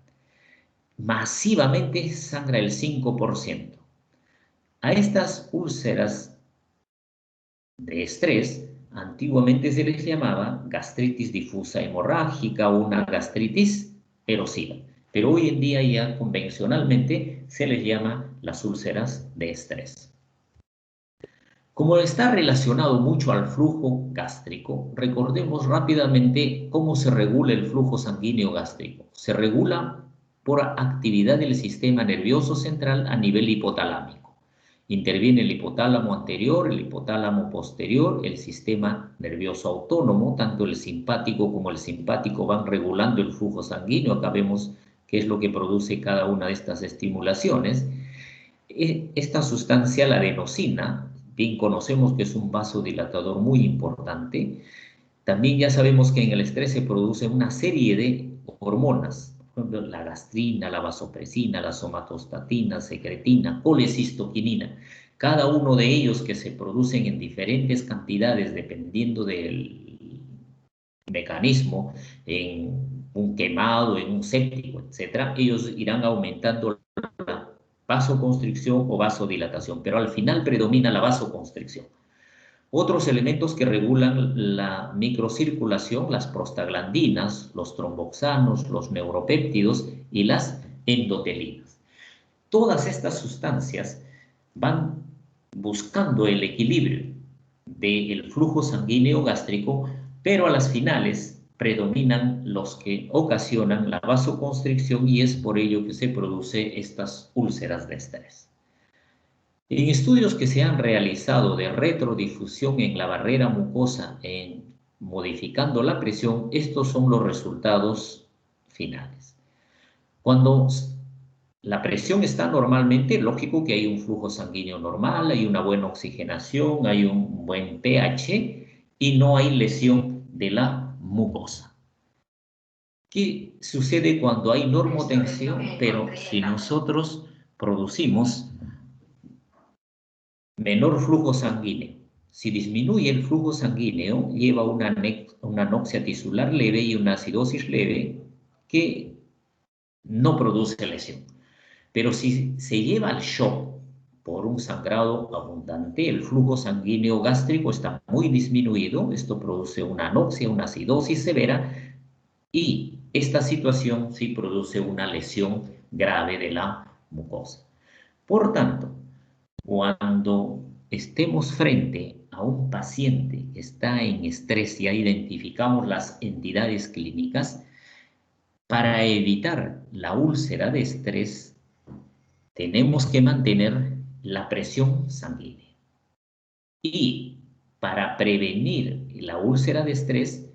Masivamente sangra el 5%. A estas úlceras de estrés, antiguamente se les llamaba gastritis difusa hemorrágica o una gastritis erosiva, pero hoy en día ya convencionalmente se les llama las úlceras de estrés. Como está relacionado mucho al flujo gástrico, recordemos rápidamente cómo se regula el flujo sanguíneo gástrico. Se regula por actividad del sistema nervioso central a nivel hipotalámico. Interviene el hipotálamo anterior, el hipotálamo posterior, el sistema nervioso autónomo, tanto el simpático como el simpático van regulando el flujo sanguíneo. Acá vemos qué es lo que produce cada una de estas estimulaciones. Esta sustancia, la adenosina, bien conocemos que es un vasodilatador muy importante. También ya sabemos que en el estrés se produce una serie de hormonas, por ejemplo, la gastrina, la vasopresina, la somatostatina, secretina, colecistoquinina. Cada uno de ellos que se producen en diferentes cantidades dependiendo del mecanismo, en un quemado, en un séptico, etc., ellos irán aumentando la vasoconstricción o vasodilatación, pero al final predomina la vasoconstricción. Otros elementos que regulan la microcirculación, las prostaglandinas, los tromboxanos, los neuropéptidos y las endotelinas. Todas estas sustancias van buscando el equilibrio del flujo sanguíneo gástrico, pero a las finales predominan los que ocasionan la vasoconstricción y es por ello que se producen estas úlceras de estrés. En estudios que se han realizado de retrodifusión en la barrera mucosa modificando la presión, estos son los resultados finales. Cuando la presión está normalmente, lógico que hay un flujo sanguíneo normal, hay una buena oxigenación, hay un buen pH y no hay lesión de la mucosa. ¿Qué sucede cuando hay normotensión? Pero si nosotros producimos menor flujo sanguíneo Si disminuye el flujo sanguíneo, lleva una anoxia tisular leve y una acidosis leve que no produce lesión. Pero si se lleva al shock por un sangrado abundante, el flujo sanguíneo gástrico está muy disminuido, esto produce una anoxia, una acidosis severa, y esta situación sí produce una lesión grave de la mucosa. Por tanto, cuando estemos frente a un paciente que está en estrés, ya identificamos las entidades clínicas, para evitar la úlcera de estrés, tenemos que mantener la presión sanguínea. Y para prevenir la úlcera de estrés,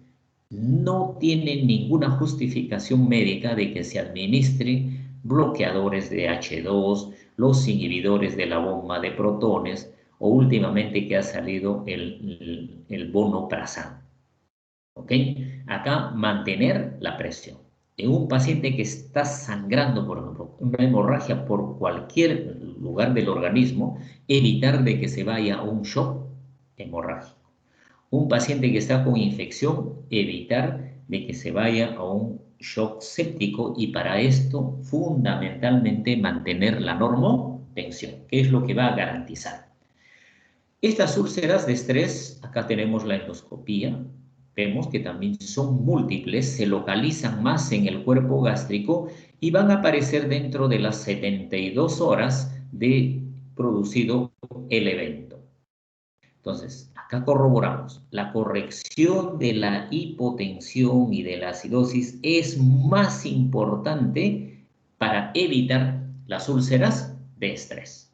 no tiene ninguna justificación médica de que se administre bloqueadores de H2, los inhibidores de la bomba de protones o últimamente que ha salido el vonoprazan. ¿Ok? Acá mantener la presión. En un paciente que está sangrando, por ejemplo, una hemorragia por cualquier lugar del organismo, evitar de que se vaya a un shock hemorrágico. Un paciente que está con infección, evitar de que se vaya a un shock séptico y para esto fundamentalmente mantener la normotensión, que es lo que va a garantizar. Estas úlceras de estrés, acá tenemos la endoscopía, vemos que también son múltiples, se localizan más en el cuerpo gástrico y van a aparecer dentro de las 72 horas de producido el evento. Entonces, acá corroboramos, la corrección de la hipotensión y de la acidosis es más importante para evitar las úlceras de estrés.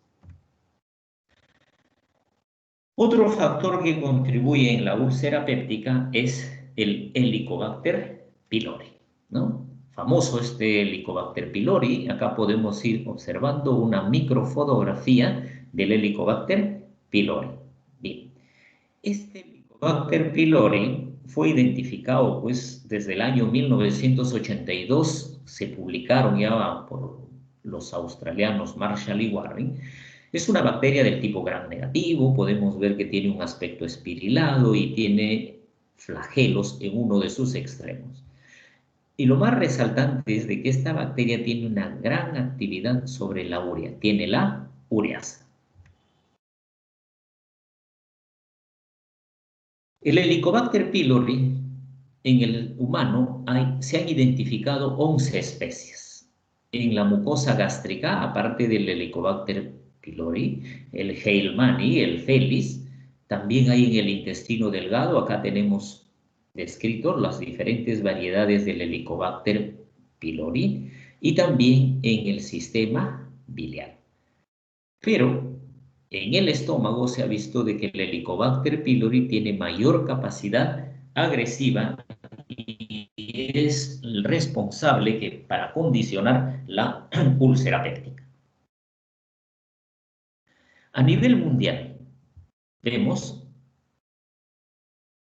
Otro factor que contribuye en la úlcera péptica es el Helicobacter pylori, ¿no? Famoso este Helicobacter pylori, acá podemos ir observando una microfotografía del Helicobacter pylori. Bien, este Helicobacter pylori fue identificado pues desde el año 1982, se publicaron ya por los australianos Marshall y Warren. Es una bacteria del tipo gram negativo, podemos ver que tiene un aspecto espirilado y tiene flagelos en uno de sus extremos. Y lo más resaltante es de que esta bacteria tiene una gran actividad sobre la urea, tiene la ureasa. El Helicobacter pylori, en el humano se han identificado 11 especies. En la mucosa gástrica, aparte del Helicobacter pylori, el Heilmanni, el Felis, también hay en el intestino delgado, acá tenemos descrito las diferentes variedades del Helicobacter pylori y también en el sistema biliar. Pero en el estómago se ha visto de que el Helicobacter pylori tiene mayor capacidad agresiva y es el responsable para condicionar la úlcera péptica. A nivel mundial, vemos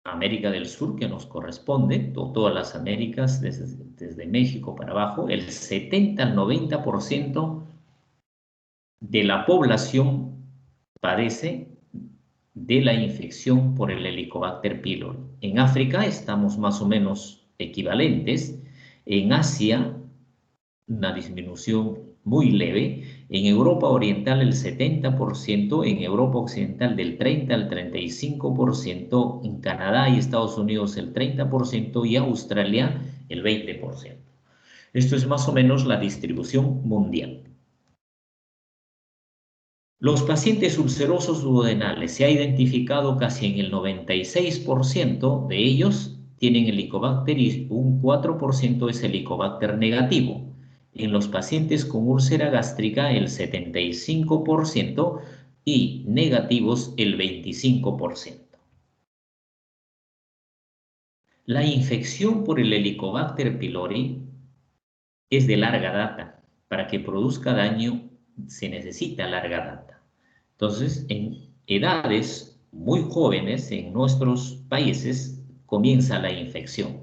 América del Sur, que nos corresponde, todas las Américas, desde México para abajo, el 70 al 90% de la población padece de la infección por el Helicobacter pylori. En África estamos más o menos equivalentes. En Asia, una disminución muy leve. En Europa Oriental el 70%, en Europa Occidental del 30 al 35%, en Canadá y Estados Unidos el 30% y Australia el 20%. Esto es más o menos la distribución mundial. Los pacientes ulcerosos duodenales se ha identificado casi en el 96% de ellos tienen Helicobacter y un 4% es Helicobacter negativo. En los pacientes con úlcera gástrica el 75% y negativos el 25%. La infección por el Helicobacter pylori es de larga data. Para que produzca daño se necesita larga data. Entonces, en edades muy jóvenes en nuestros países comienza la infección.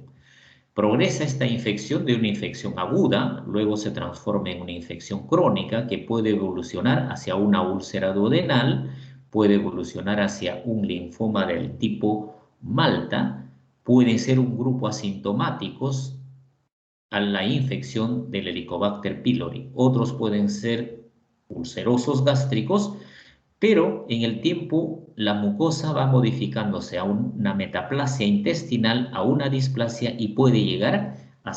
Progresa esta infección de una infección aguda, luego se transforma en una infección crónica que puede evolucionar hacia una úlcera duodenal puede evolucionar hacia un linfoma del tipo Malta, pueden ser un grupo asintomáticos a la infección del Helicobacter pylori. Otros pueden ser ulcerosos gástricos, pero en el tiempo la mucosa va modificándose a una metaplasia intestinal, a una displasia y puede llegar a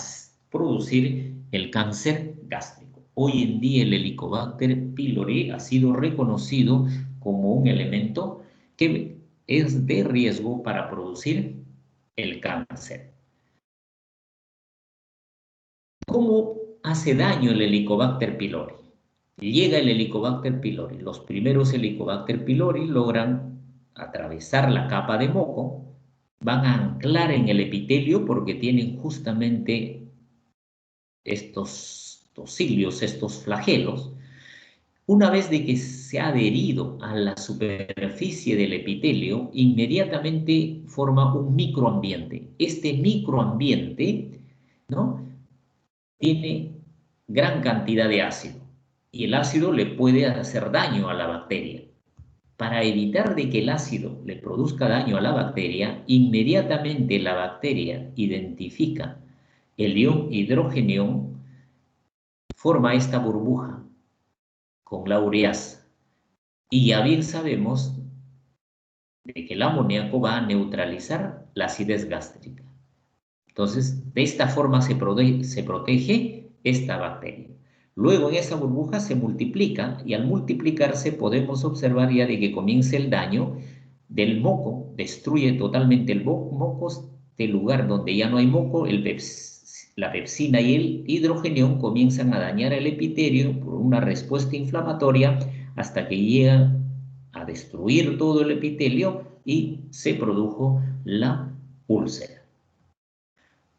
producir el cáncer gástrico. Hoy en día el Helicobacter pylori ha sido reconocido como un elemento que es de riesgo para producir el cáncer. ¿Cómo hace daño el Helicobacter pylori? Llega el Helicobacter pylori. Los primeros Helicobacter pylori logran atravesar la capa de moco, van a anclar en el epitelio porque tienen justamente estos cilios, estos flagelos. Una vez de que se ha adherido a la superficie del epitelio, inmediatamente forma un microambiente. Este microambiente, ¿no?, tiene gran cantidad de ácido y el ácido le puede hacer daño a la bacteria. Para evitar de que el ácido le produzca daño a la bacteria, inmediatamente la bacteria identifica el ion hidrogenión, forma esta burbuja con la ureasa. Y ya bien sabemos de que el amoníaco va a neutralizar la acidez gástrica. Entonces, de esta forma se protege esta bacteria. Luego en esa burbuja se multiplica y al multiplicarse podemos observar ya de que comienza el daño del moco, destruye totalmente el moco, del lugar donde ya no hay moco, la pepsina y el hidrogenión comienzan a dañar el epitelio por una respuesta inflamatoria hasta que llega a destruir todo el epitelio y se produjo la úlcera.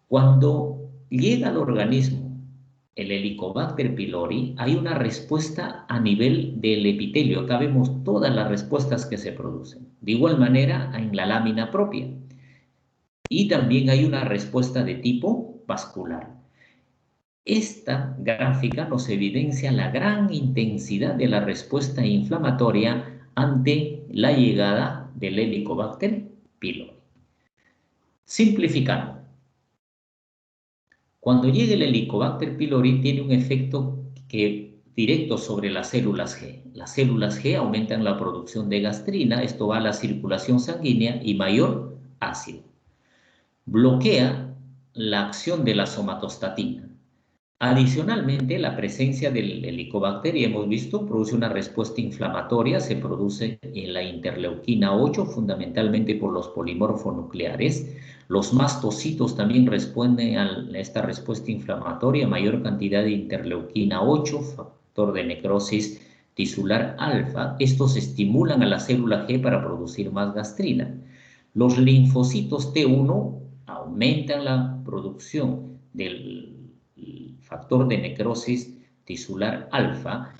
Cuando llega al organismo el Helicobacter pylori, hay una respuesta a nivel del epitelio. Acá vemos todas las respuestas que se producen. De igual manera, en la lámina propia. Y también hay una respuesta de tipo vascular. Esta gráfica nos evidencia la gran intensidad de la respuesta inflamatoria ante la llegada del Helicobacter pylori. Simplificando. Cuando llega el Helicobacter pylori tiene un efecto directo sobre las células G. Las células G aumentan la producción de gastrina, esto va a la circulación sanguínea y mayor ácido. Bloquea la acción de la somatostatina. Adicionalmente, la presencia del Helicobacter, hemos visto, produce una respuesta inflamatoria, se produce en la interleuquina 8, fundamentalmente por los polimorfonucleares. Los mastocitos también responden a esta respuesta inflamatoria, mayor cantidad de interleuquina 8, factor de necrosis tisular alfa. Estos estimulan a la célula G para producir más gastrina. Los linfocitos T1 aumentan la producción del factor de necrosis tisular alfa.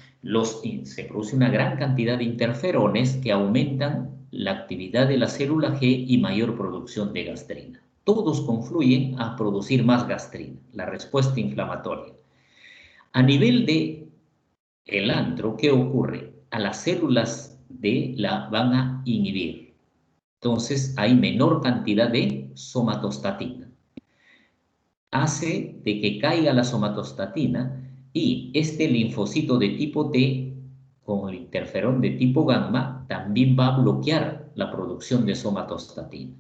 Se produce una gran cantidad de interferones que aumentan la actividad de la célula G y mayor producción de gastrina. Todos confluyen a producir más gastrina, la respuesta inflamatoria. A nivel de el antro, ¿qué ocurre? A las células D la van a inhibir. Entonces hay menor cantidad de somatostatina. Hace de que caiga la somatostatina y este linfocito de tipo T con el interferón de tipo gamma también va a bloquear la producción de somatostatina.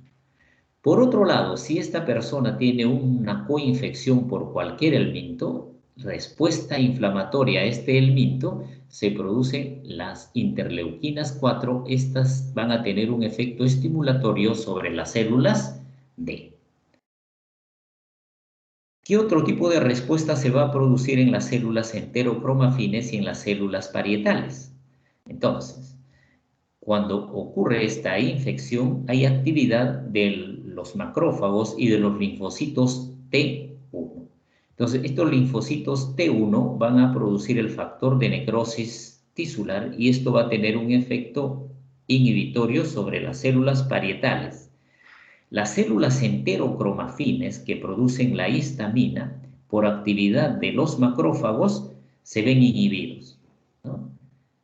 Por otro lado, si esta persona tiene una coinfección por cualquier helminto, respuesta inflamatoria a este helminto, se producen las interleuquinas 4, estas van a tener un efecto estimulatorio sobre las células D. ¿Qué otro tipo de respuesta se va a producir en las células enterocromafines y en las células parietales? Entonces, cuando ocurre esta infección, hay actividad de los macrófagos y de los linfocitos T1. Entonces, estos linfocitos T1 van a producir el factor de necrosis tisular y esto va a tener un efecto inhibitorio sobre las células parietales. Las células enterocromafines que producen la histamina por actividad de los macrófagos se ven inhibidos, ¿no?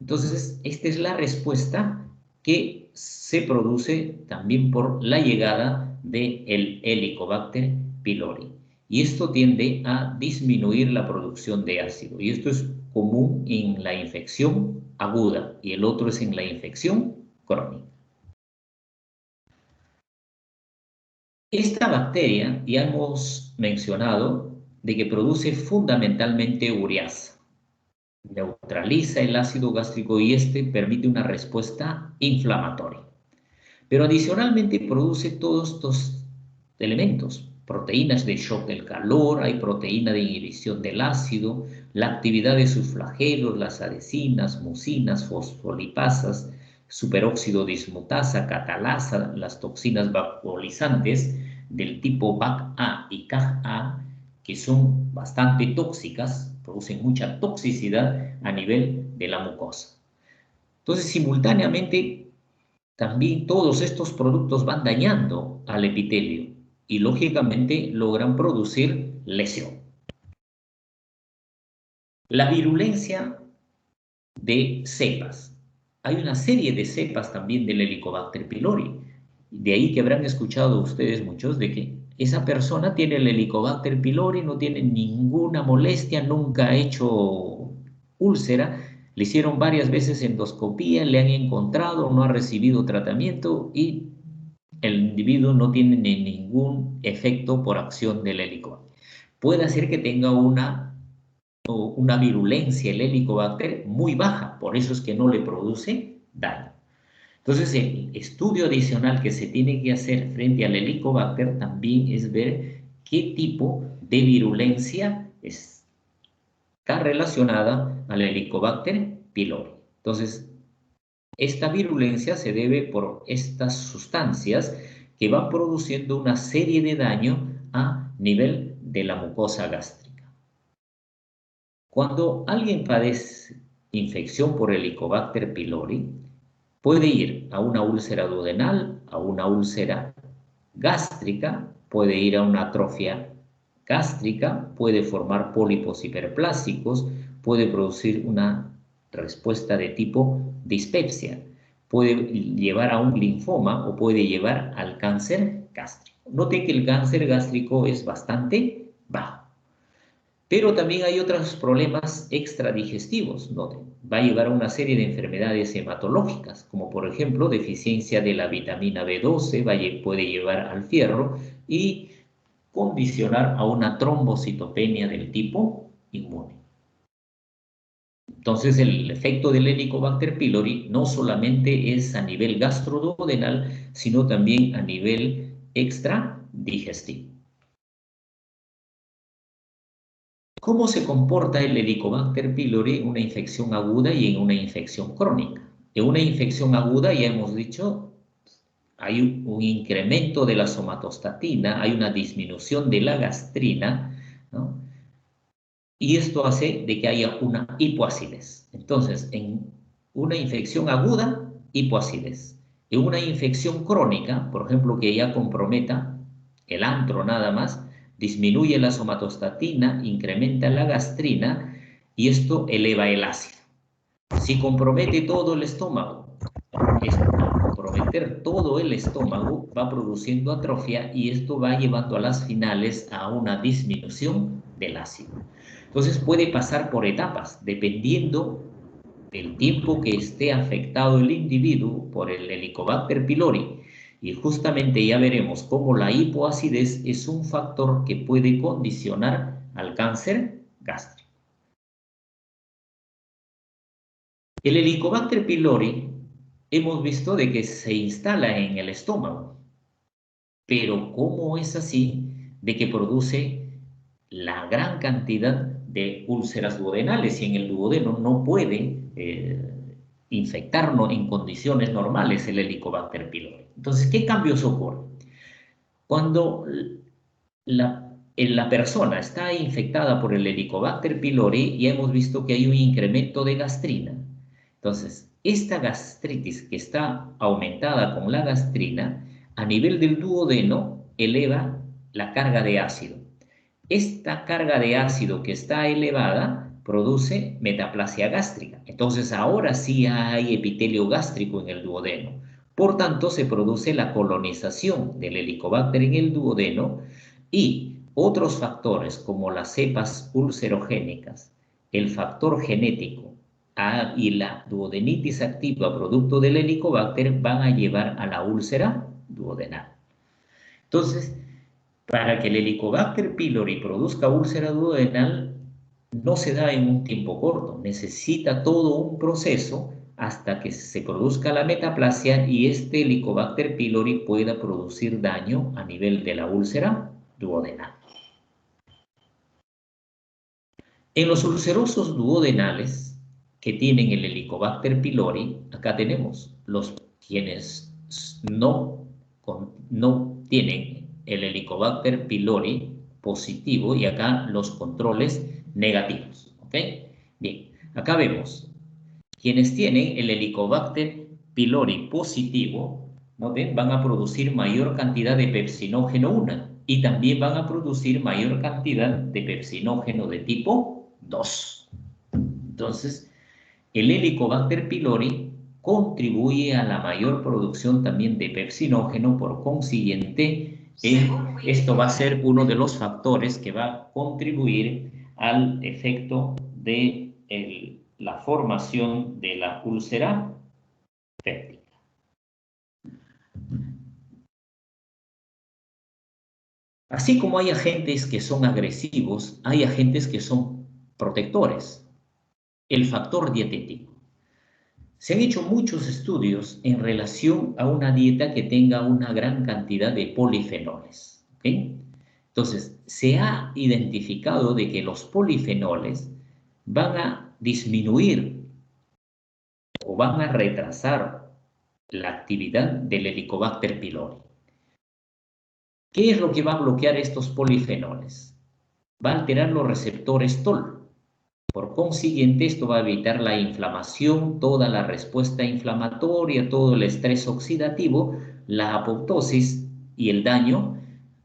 Entonces, esta es la respuesta que se produce también por la llegada del Helicobacter pylori. Y esto tiende a disminuir la producción de ácido. Y esto es común en la infección aguda y el otro es en la infección crónica. Esta bacteria ya hemos mencionado de que produce fundamentalmente ureasa. Neutraliza el ácido gástrico y este permite una respuesta inflamatoria. Pero adicionalmente produce todos estos elementos, proteínas de shock del calor, hay proteína de inhibición del ácido, la actividad de sus flagelos, las adhesinas, mucinas, fosfolipasas, superóxido dismutasa, catalasa, las toxinas vacuolizantes del tipo BAC-A y CAG-A, que son bastante tóxicas, producen mucha toxicidad a nivel de la mucosa. Entonces, simultáneamente, también todos estos productos van dañando al epitelio y lógicamente logran producir lesión. La virulencia de cepas. Hay una serie de cepas también del Helicobacter pylori. De ahí que habrán escuchado ustedes muchos de que esa persona tiene el Helicobacter pylori, no tiene ninguna molestia, nunca ha hecho úlcera, le hicieron varias veces endoscopía, le han encontrado, no ha recibido tratamiento y el individuo no tiene ningún efecto por acción del helicobacter. Puede ser que tenga una virulencia el helicobacter muy baja, por eso es que no le produce daño. Entonces, el estudio adicional que se tiene que hacer frente al helicobacter también es ver qué tipo de virulencia está relacionada al Helicobacter pylori. Entonces, esta virulencia se debe por estas sustancias que van produciendo una serie de daño a nivel de la mucosa gástrica. Cuando alguien padece infección por Helicobacter pylori, puede ir a una úlcera duodenal, a una úlcera gástrica, puede ir a una atrofia gástrica, puede formar pólipos hiperplásticos, puede producir una respuesta de tipo dispepsia, puede llevar a un linfoma o puede llevar al cáncer gástrico. Note que el cáncer gástrico es bastante bajo. Pero también hay otros problemas extradigestivos, ¿no? Va a llevar a una serie de enfermedades hematológicas, como por ejemplo deficiencia de la vitamina B12, puede llevar al fierro y condicionar a una trombocitopenia del tipo inmune. Entonces el efecto del Helicobacter pylori no solamente es a nivel gastroduodenal, sino también a nivel extradigestivo. ¿Cómo se comporta el Helicobacter pylori en una infección aguda y en una infección crónica? En una infección aguda, ya hemos dicho, hay un incremento de la somatostatina, hay una disminución de la gastrina, ¿no? Y esto hace de que haya una hipoacidez. Entonces, en una infección aguda, hipoacidez. En una infección crónica, por ejemplo, que ya comprometa el antro nada más, disminuye la somatostatina, incrementa la gastrina y esto eleva el ácido. Si compromete todo el estómago, al comprometer todo el estómago va produciendo atrofia y esto va llevando a las finales a una disminución del ácido. Entonces puede pasar por etapas, dependiendo del tiempo que esté afectado el individuo por el Helicobacter pylori. Y justamente ya veremos cómo la hipoacidez es un factor que puede condicionar al cáncer gástrico. El Helicobacter pylori hemos visto de que se instala en el estómago, pero ¿cómo es así de que produce la gran cantidad de úlceras duodenales y en el duodeno no puede infectarnos en condiciones normales el Helicobacter pylori? Entonces, ¿qué cambios ocurren? Cuando la persona está infectada por el Helicobacter pylori, ya hemos visto que hay un incremento de gastrina. Entonces, esta gastritis que está aumentada con la gastrina, a nivel del duodeno, eleva la carga de ácido. Esta carga de ácido que está elevada produce metaplasia gástrica. Entonces ahora sí hay epitelio gástrico en el duodeno. Por tanto, se produce la colonización del Helicobacter en el duodeno y otros factores como las cepas ulcerogénicas, el factor genético y la duodenitis activa producto del Helicobacter van a llevar a la úlcera duodenal. Entonces, para que el Helicobacter pylori produzca úlcera duodenal, no se da en un tiempo corto, necesita todo un proceso hasta que se produzca la metaplasia y este Helicobacter pylori pueda producir daño a nivel de la úlcera duodenal. En los ulcerosos duodenales que tienen el Helicobacter pylori, acá tenemos quienes no tienen el Helicobacter pylori positivo y acá los controles negativos. ¿Ok? Bien, acá vemos quienes tienen el Helicobacter pylori positivo, ¿no ven? Van a producir mayor cantidad de pepsinógeno 1 y también van a producir mayor cantidad de pepsinógeno de tipo 2. Entonces, el Helicobacter pylori contribuye a la mayor producción también de pepsinógeno, por consiguiente, esto va a ser uno de los factores que va a contribuir al efecto de la formación de la úlcera péptica. Así como hay agentes que son agresivos, hay agentes que son protectores. El factor dietético. Se han hecho muchos estudios en relación a una dieta que tenga una gran cantidad de polifenoles. ¿Okay? Entonces, se ha identificado de que los polifenoles van a disminuir o van a retrasar la actividad del Helicobacter pylori. ¿Qué es lo que va a bloquear estos polifenoles? Va a alterar los receptores TOL. Por consiguiente, esto va a evitar la inflamación, toda la respuesta inflamatoria, todo el estrés oxidativo, la apoptosis y el daño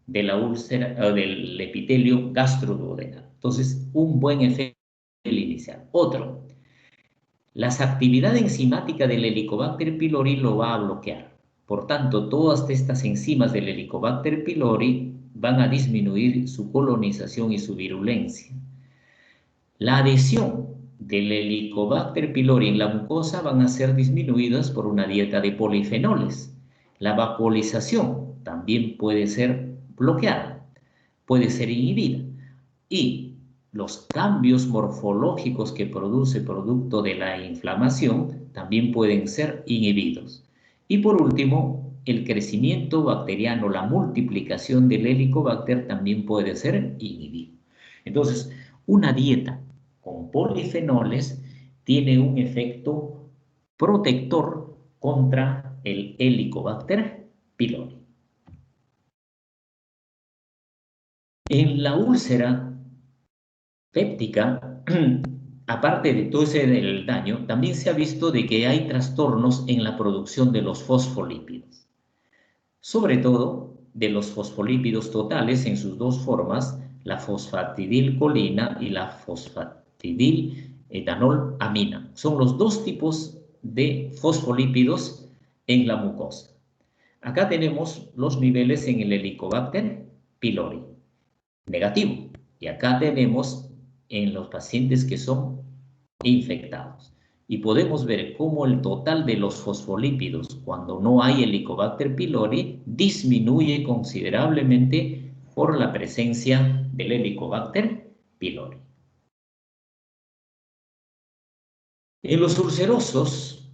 de la úlcera, del epitelio gastroduodenal. Entonces, un buen efecto inicial. Otro, la actividad enzimática del Helicobacter pylori lo va a bloquear. Por tanto, todas estas enzimas del Helicobacter pylori van a disminuir su colonización y su virulencia. La adhesión del Helicobacter pylori en la mucosa van a ser disminuidas por una dieta de polifenoles. La vaporización también puede ser bloqueada, puede ser inhibida. Y los cambios morfológicos que produce producto de la inflamación también pueden ser inhibidos. Y por último, el crecimiento bacteriano, la multiplicación del Helicobacter también puede ser inhibido. Entonces, una dieta con polifenoles tiene un efecto protector contra el Helicobacter pylori. En la úlcera péptica, aparte de todo ese del daño, también se ha visto de que hay trastornos en la producción de los fosfolípidos. Sobre todo de los fosfolípidos totales en sus dos formas, la fosfatidilcolina y la fosfatidiletolamina. Son los dos tipos de fosfolípidos en la mucosa. Acá tenemos los niveles en el Helicobacter pylori, negativo. Y acá tenemos en los pacientes que son infectados. Y podemos ver cómo el total de los fosfolípidos, cuando no hay Helicobacter pylori, disminuye considerablemente por la presencia del Helicobacter pylori. En los ulcerosos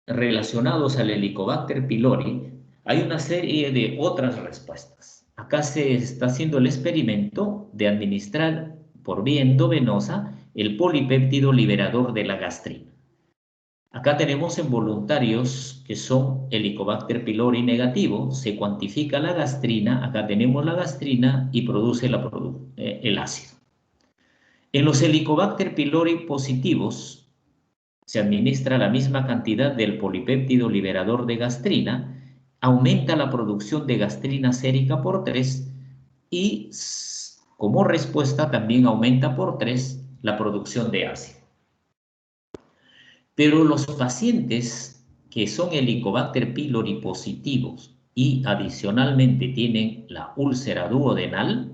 relacionados al Helicobacter pylori, hay una serie de otras respuestas. Acá se está haciendo el experimento de administrar por vía endovenosa el polipéptido liberador de la gastrina. Acá tenemos en voluntarios que son Helicobacter pylori negativo, se cuantifica la gastrina, acá tenemos la gastrina y produce el ácido. En los Helicobacter pylori positivos se administra la misma cantidad del polipéptido liberador de gastrina, aumenta la producción de gastrina sérica por 3 y como respuesta también aumenta por 3 la producción de ácido. Pero los pacientes que son Helicobacter pylori positivos y adicionalmente tienen la úlcera duodenal,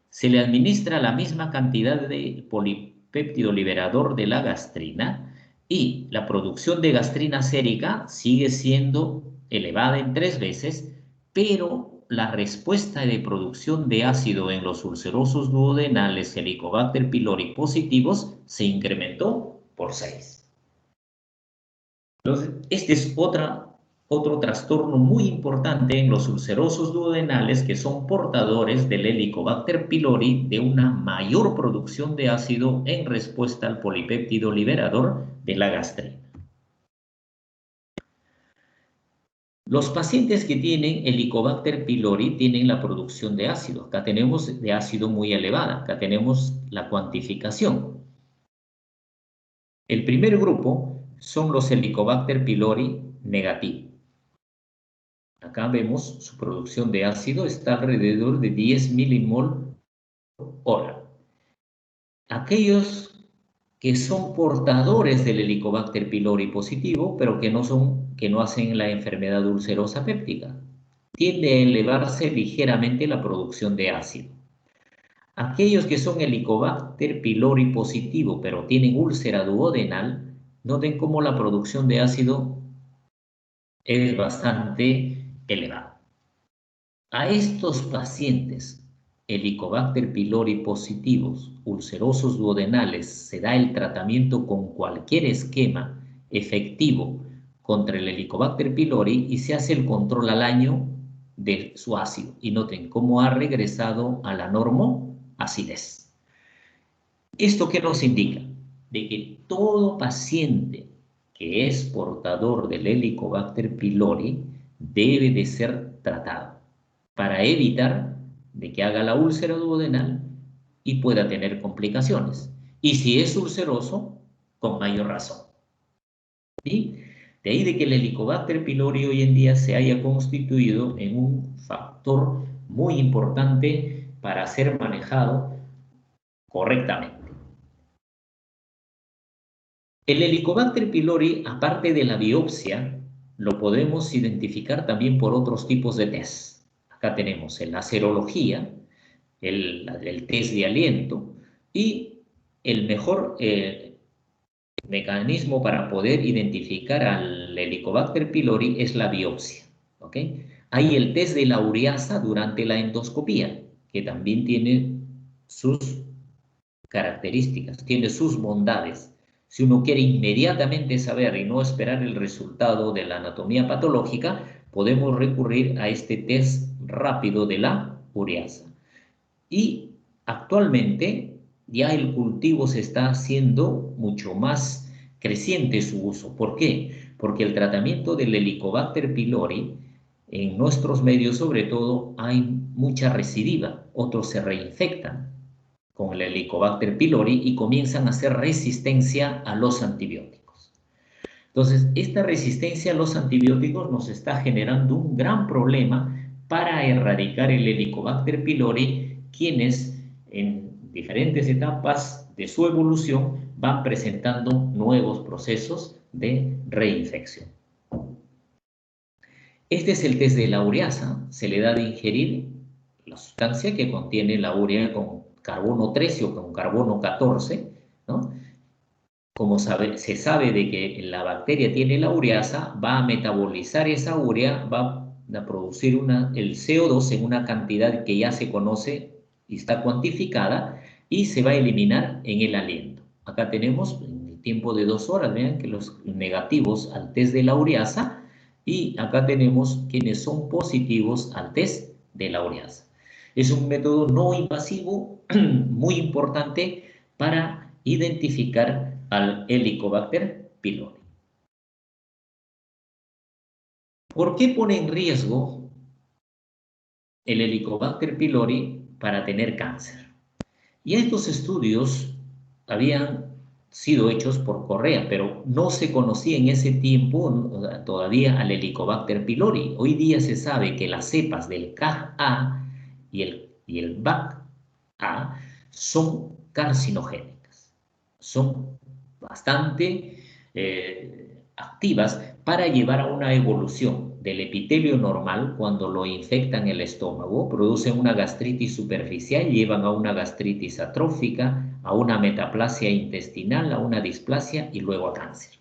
se le administra la misma cantidad de polipéptido liberador de la gastrina y la producción de gastrina sérica sigue siendo elevada en 3 veces, pero la respuesta de producción de ácido en los ulcerosos duodenales Helicobacter pylori positivos se incrementó por 6. Entonces, este es otro trastorno muy importante en los ulcerosos duodenales que son portadores del Helicobacter pylori de una mayor producción de ácido en respuesta al polipéptido liberador de la gastrina. Los pacientes que tienen Helicobacter pylori tienen la producción de ácido. Acá tenemos de ácido muy elevada. Acá tenemos la cuantificación. El primer grupo son los Helicobacter pylori negativos. Acá vemos su producción de ácido está alrededor de 10 milimol hora. Aquellos que son portadores del Helicobacter pylori positivo, pero que no hacen la enfermedad ulcerosa péptica, tiende a elevarse ligeramente la producción de ácido. Aquellos que son Helicobacter pylori positivo, pero tienen úlcera duodenal, noten cómo la producción de ácido es bastante elevada. A estos pacientes Helicobacter pylori positivos, ulcerosos duodenales, se da el tratamiento con cualquier esquema efectivo contra el Helicobacter pylori y se hace el control al año de su ácido. Y noten cómo ha regresado a la normoacidez. ¿Esto qué nos indica? De que todo paciente que es portador del Helicobacter pylori debe de ser tratado para evitar de que haga la úlcera duodenal y pueda tener complicaciones. Y si es ulceroso, con mayor razón. ¿Sí? De ahí de que el Helicobacter pylori hoy en día se haya constituido en un factor muy importante para ser manejado correctamente. El Helicobacter pylori, aparte de la biopsia, lo podemos identificar también por otros tipos de test. Acá tenemos la serología, el test de aliento y el mejor mecanismo para poder identificar al Helicobacter pylori es la biopsia. ¿Okay? Hay el test de la ureasa durante la endoscopía, que también tiene sus características, tiene sus bondades. Si uno quiere inmediatamente saber y no esperar el resultado de la anatomía patológica, podemos recurrir a este test rápido de la ureasa. Y actualmente ya el cultivo se está haciendo mucho más creciente su uso. ¿Por qué? Porque el tratamiento del Helicobacter pylori, en nuestros medios sobre todo, hay mucha recidiva, otros se reinfectan con el Helicobacter pylori y comienzan a hacer resistencia a los antibióticos. Entonces, esta resistencia a los antibióticos nos está generando un gran problema para erradicar el Helicobacter pylori, quienes en diferentes etapas de su evolución van presentando nuevos procesos de reinfección. Este es el test de la ureasa. Se le da de ingerir la sustancia que contiene la urea con carbono 13 o con carbono 14, ¿no? Como se sabe de que la bacteria tiene la ureasa, va a metabolizar esa urea, va a producir el CO2 en una cantidad que ya se conoce y está cuantificada y se va a eliminar en el aliento. Acá tenemos en el tiempo de 2 horas, vean que los negativos al test de la ureasa y acá tenemos quienes son positivos al test de la ureasa. Es un método no invasivo muy importante para identificar al Helicobacter pylori. ¿Por qué pone en riesgo el Helicobacter pylori para tener cáncer? Y estos estudios habían sido hechos por Correa, pero no se conocía en ese tiempo todavía al Helicobacter pylori. Hoy día se sabe que las cepas del CAG-A y el BAC-A son carcinogénicas. son bastante activas para llevar a una evolución del epitelio normal cuando lo infectan el estómago, producen una gastritis superficial, llevan a una gastritis atrófica, a una metaplasia intestinal, a una displasia y luego a cáncer.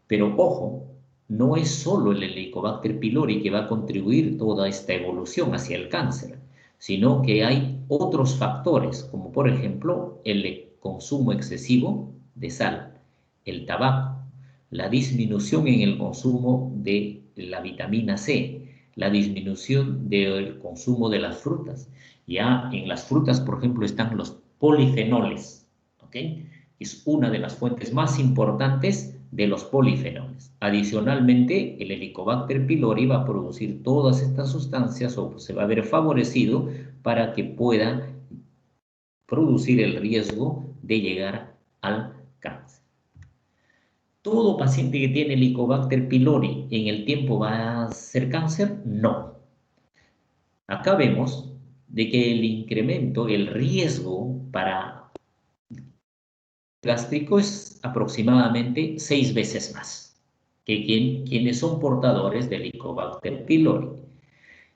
Pero ojo, no es solo el Helicobacter pylori que va a contribuir toda esta evolución hacia el cáncer, sino que hay otros factores, como por ejemplo el consumo excesivo de sal, el tabaco, la disminución en el consumo de la vitamina C, la disminución del consumo de las frutas. Ya en las frutas, por ejemplo, están los polifenoles, ¿ok? Es una de las fuentes más importantes de los polifenoles. Adicionalmente, el Helicobacter pylori va a producir todas estas sustancias o se va a ver favorecido para que pueda producir el riesgo de llegar al cáncer. ¿Todo paciente que tiene Helicobacter pylori en el tiempo va a ser cáncer? No. Acá vemos de que el incremento, el riesgo para gástrico es aproximadamente 6 veces más que quienes son portadores del Helicobacter pylori.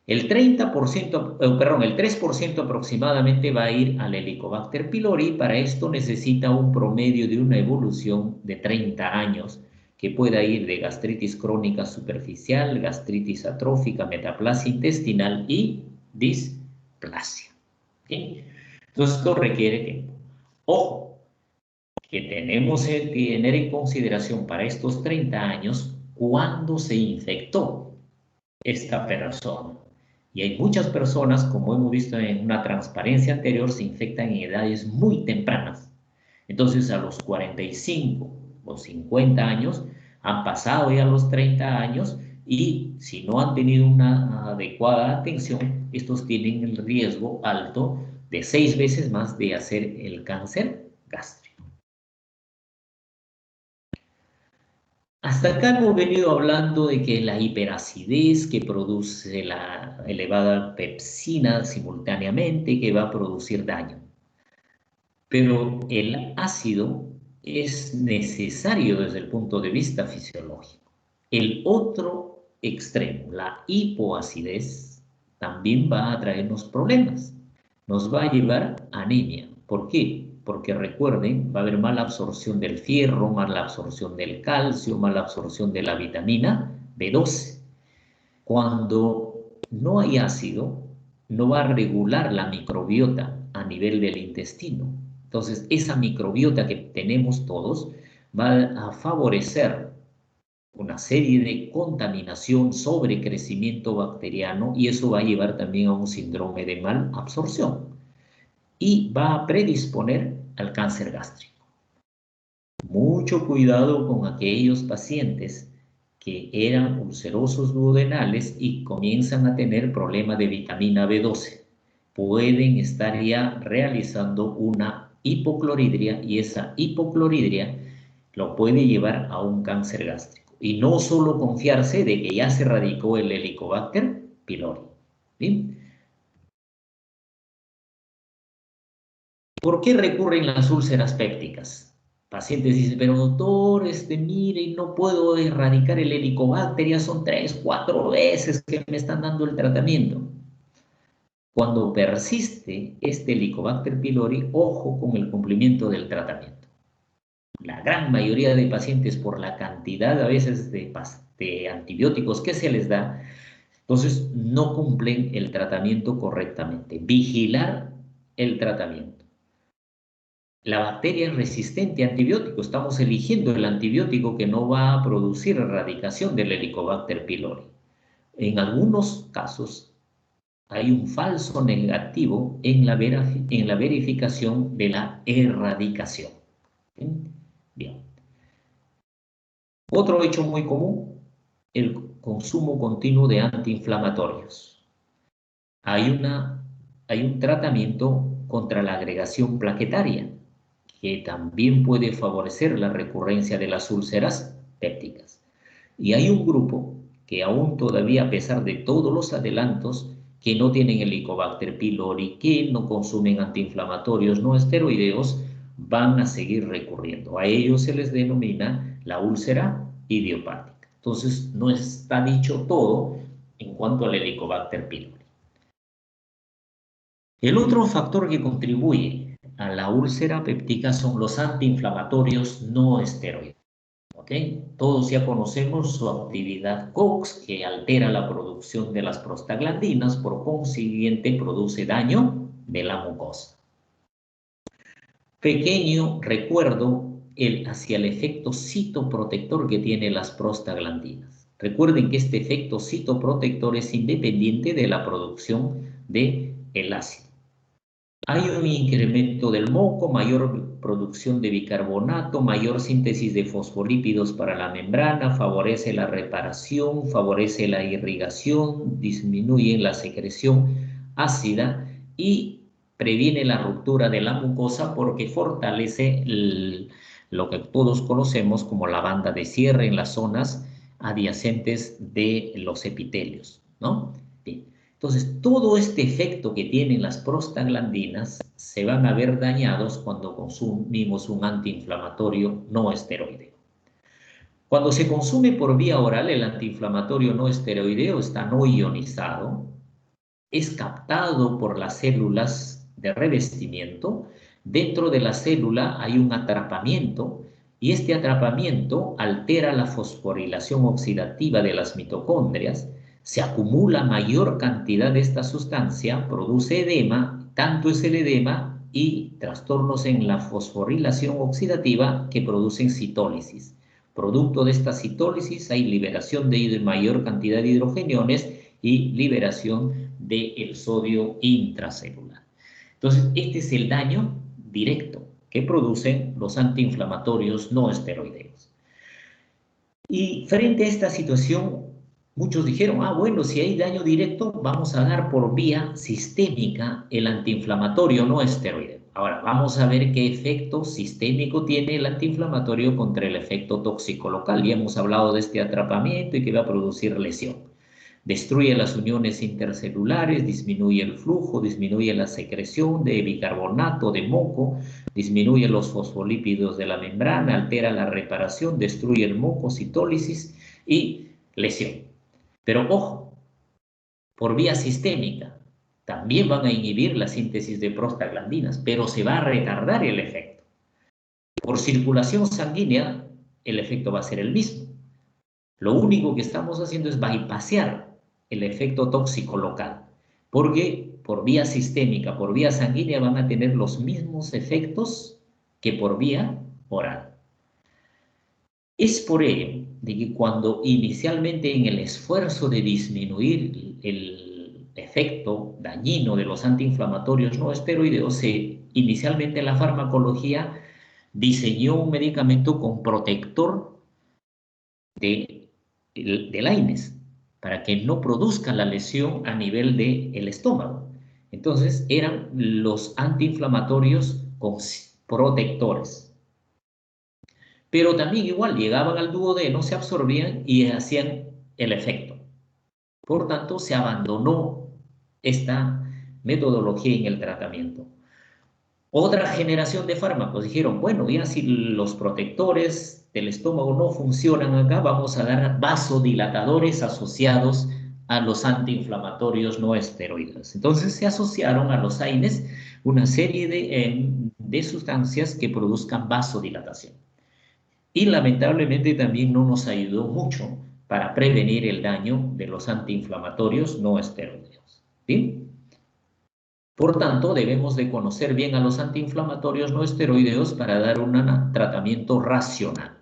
El 3% aproximadamente va a ir al Helicobacter pylori. Para esto necesita un promedio de una evolución de 30 años que pueda ir de gastritis crónica superficial, gastritis atrófica, metaplasia intestinal y displasia. ¿Okay? Entonces esto requiere tiempo. Ojo, que tenemos que tener en consideración para estos 30 años cuándo se infectó esta persona. Y hay muchas personas, como hemos visto en una transparencia anterior, se infectan en edades muy tempranas. Entonces, a los 45 o 50 años, han pasado ya los 30 años y si no han tenido una adecuada atención, estos tienen el riesgo alto de 6 veces más de hacer el cáncer gástrico. Hasta acá hemos venido hablando de que la hiperacidez que produce la elevada pepsina simultáneamente que va a producir daño. Pero el ácido es necesario desde el punto de vista fisiológico. El otro extremo, la hipoacidez, también va a traernos problemas. Nos va a llevar a anemia. ¿Por qué? Porque recuerden, va a haber mala absorción del fierro, mala absorción del calcio, mala absorción de la vitamina B12. Cuando no hay ácido, no va a regular la microbiota a nivel del intestino. Entonces, esa microbiota que tenemos todos va a favorecer una serie de contaminación, sobrecrecimiento bacteriano, y eso va a llevar también a un síndrome de mal absorción y va a predisponer al cáncer gástrico. Mucho cuidado con aquellos pacientes que eran ulcerosos duodenales y comienzan a tener problema de vitamina B12. Pueden estar ya realizando una hipocloridria y esa hipocloridria lo puede llevar a un cáncer gástrico. Y no solo confiarse de que ya se erradicó el Helicobacter pylori. ¿Bien? ¿Por qué recurren las úlceras pépticas? Pacientes dicen, pero doctor, mire, no puedo erradicar el Helicobacter, ya son 3, 4 veces que me están dando el tratamiento. Cuando persiste este Helicobacter pylori, ojo con el cumplimiento del tratamiento. La gran mayoría de pacientes, por la cantidad a veces de antibióticos que se les da, entonces no cumplen el tratamiento correctamente. Vigilar el tratamiento. La bacteria es resistente a antibióticos. Estamos eligiendo el antibiótico que no va a producir erradicación del Helicobacter pylori. En algunos casos hay un falso negativo en la verificación de la erradicación. Bien. Otro hecho muy común, el consumo continuo de antiinflamatorios. Hay un tratamiento contra la agregación plaquetaria, que también puede favorecer la recurrencia de las úlceras pépticas. Y hay un grupo que aún todavía, a pesar de todos los adelantos, que no tienen Helicobacter pylori, que no consumen antiinflamatorios no esteroideos, van a seguir recurriendo. A ellos se les denomina la úlcera idiopática. Entonces, no está dicho todo en cuanto al Helicobacter pylori. El otro factor que contribuye a la úlcera péptica son los antiinflamatorios no esteroides. ¿Okay? Todos ya conocemos su actividad COX, que altera la producción de las prostaglandinas, por consiguiente produce daño de la mucosa. Pequeño recuerdo hacia el efecto citoprotector que tiene las prostaglandinas. Recuerden que este efecto citoprotector es independiente de la producción del ácido. Hay un incremento del moco, mayor producción de bicarbonato, mayor síntesis de fosfolípidos para la membrana, favorece la reparación, favorece la irrigación, disminuye la secreción ácida y previene la ruptura de la mucosa porque fortalece lo que todos conocemos como la banda de cierre en las zonas adyacentes de los epitelios, ¿no? Bien. Entonces, todo este efecto que tienen las prostaglandinas se van a ver dañados cuando consumimos un antiinflamatorio no esteroideo. Cuando se consume por vía oral, el antiinflamatorio no esteroideo está no ionizado, es captado por las células de revestimiento. Dentro de la célula hay un atrapamiento y este atrapamiento altera la fosforilación oxidativa de las mitocondrias. Se acumula mayor cantidad de esta sustancia, produce edema, tanto es el edema y trastornos en la fosforilación oxidativa que producen citólisis. Producto de esta citólisis hay liberación de mayor cantidad de hidrogeniones y liberación del sodio intracelular. Entonces, este es el daño directo que producen los antiinflamatorios no esteroideos. Y frente a esta situación, muchos dijeron, bueno, si hay daño directo, vamos a dar por vía sistémica el antiinflamatorio no esteroideo. Ahora, vamos a ver qué efecto sistémico tiene el antiinflamatorio contra el efecto tóxico local. Ya hemos hablado de este atrapamiento y que va a producir lesión. Destruye las uniones intercelulares, disminuye el flujo, disminuye la secreción de bicarbonato, de moco, disminuye los fosfolípidos de la membrana, altera la reparación, destruye el moco, citólisis y lesión. Pero ojo, por vía sistémica también van a inhibir la síntesis de prostaglandinas, pero se va a retardar el efecto. Por circulación sanguínea, el efecto va a ser el mismo. Lo único que estamos haciendo es bypassear el efecto tóxico local, porque por vía sistémica, por vía sanguínea van a tener los mismos efectos que por vía oral. Es por ello de que cuando inicialmente en el esfuerzo de disminuir el efecto dañino de los antiinflamatorios no esteroideos, inicialmente la farmacología diseñó un medicamento con protector de AINES, para que no produzca la lesión a nivel del estómago. Entonces, eran los antiinflamatorios con protectores. Pero también igual llegaban al duodeno, se absorbían y hacían el efecto. Por tanto, se abandonó esta metodología en el tratamiento. Otra generación de fármacos dijeron, bueno, ya si los protectores del estómago no funcionan acá, vamos a dar vasodilatadores asociados a los antiinflamatorios no esteroides. Entonces se asociaron a los AINES una serie de sustancias que produzcan vasodilatación. Y lamentablemente también no nos ayudó mucho para prevenir el daño de los antiinflamatorios no esteroideos. ¿Sí? Por tanto, debemos de conocer bien a los antiinflamatorios no esteroideos para dar un tratamiento racional.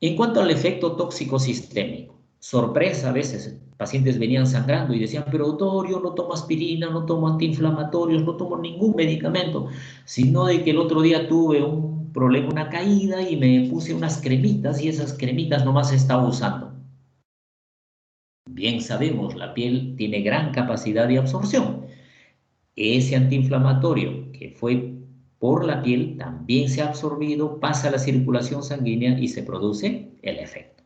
En cuanto al efecto tóxico sistémico, sorpresa, a veces pacientes venían sangrando y decían, pero doctor, yo no tomo aspirina, no tomo antiinflamatorios, no tomo ningún medicamento, sino de que el otro día tuve un problema, una caída y me puse unas cremitas y esas cremitas nomás estaba usando. Bien sabemos, la piel tiene gran capacidad de absorción. Ese antiinflamatorio que fue por la piel también se ha absorbido, pasa a la circulación sanguínea y se produce el efecto.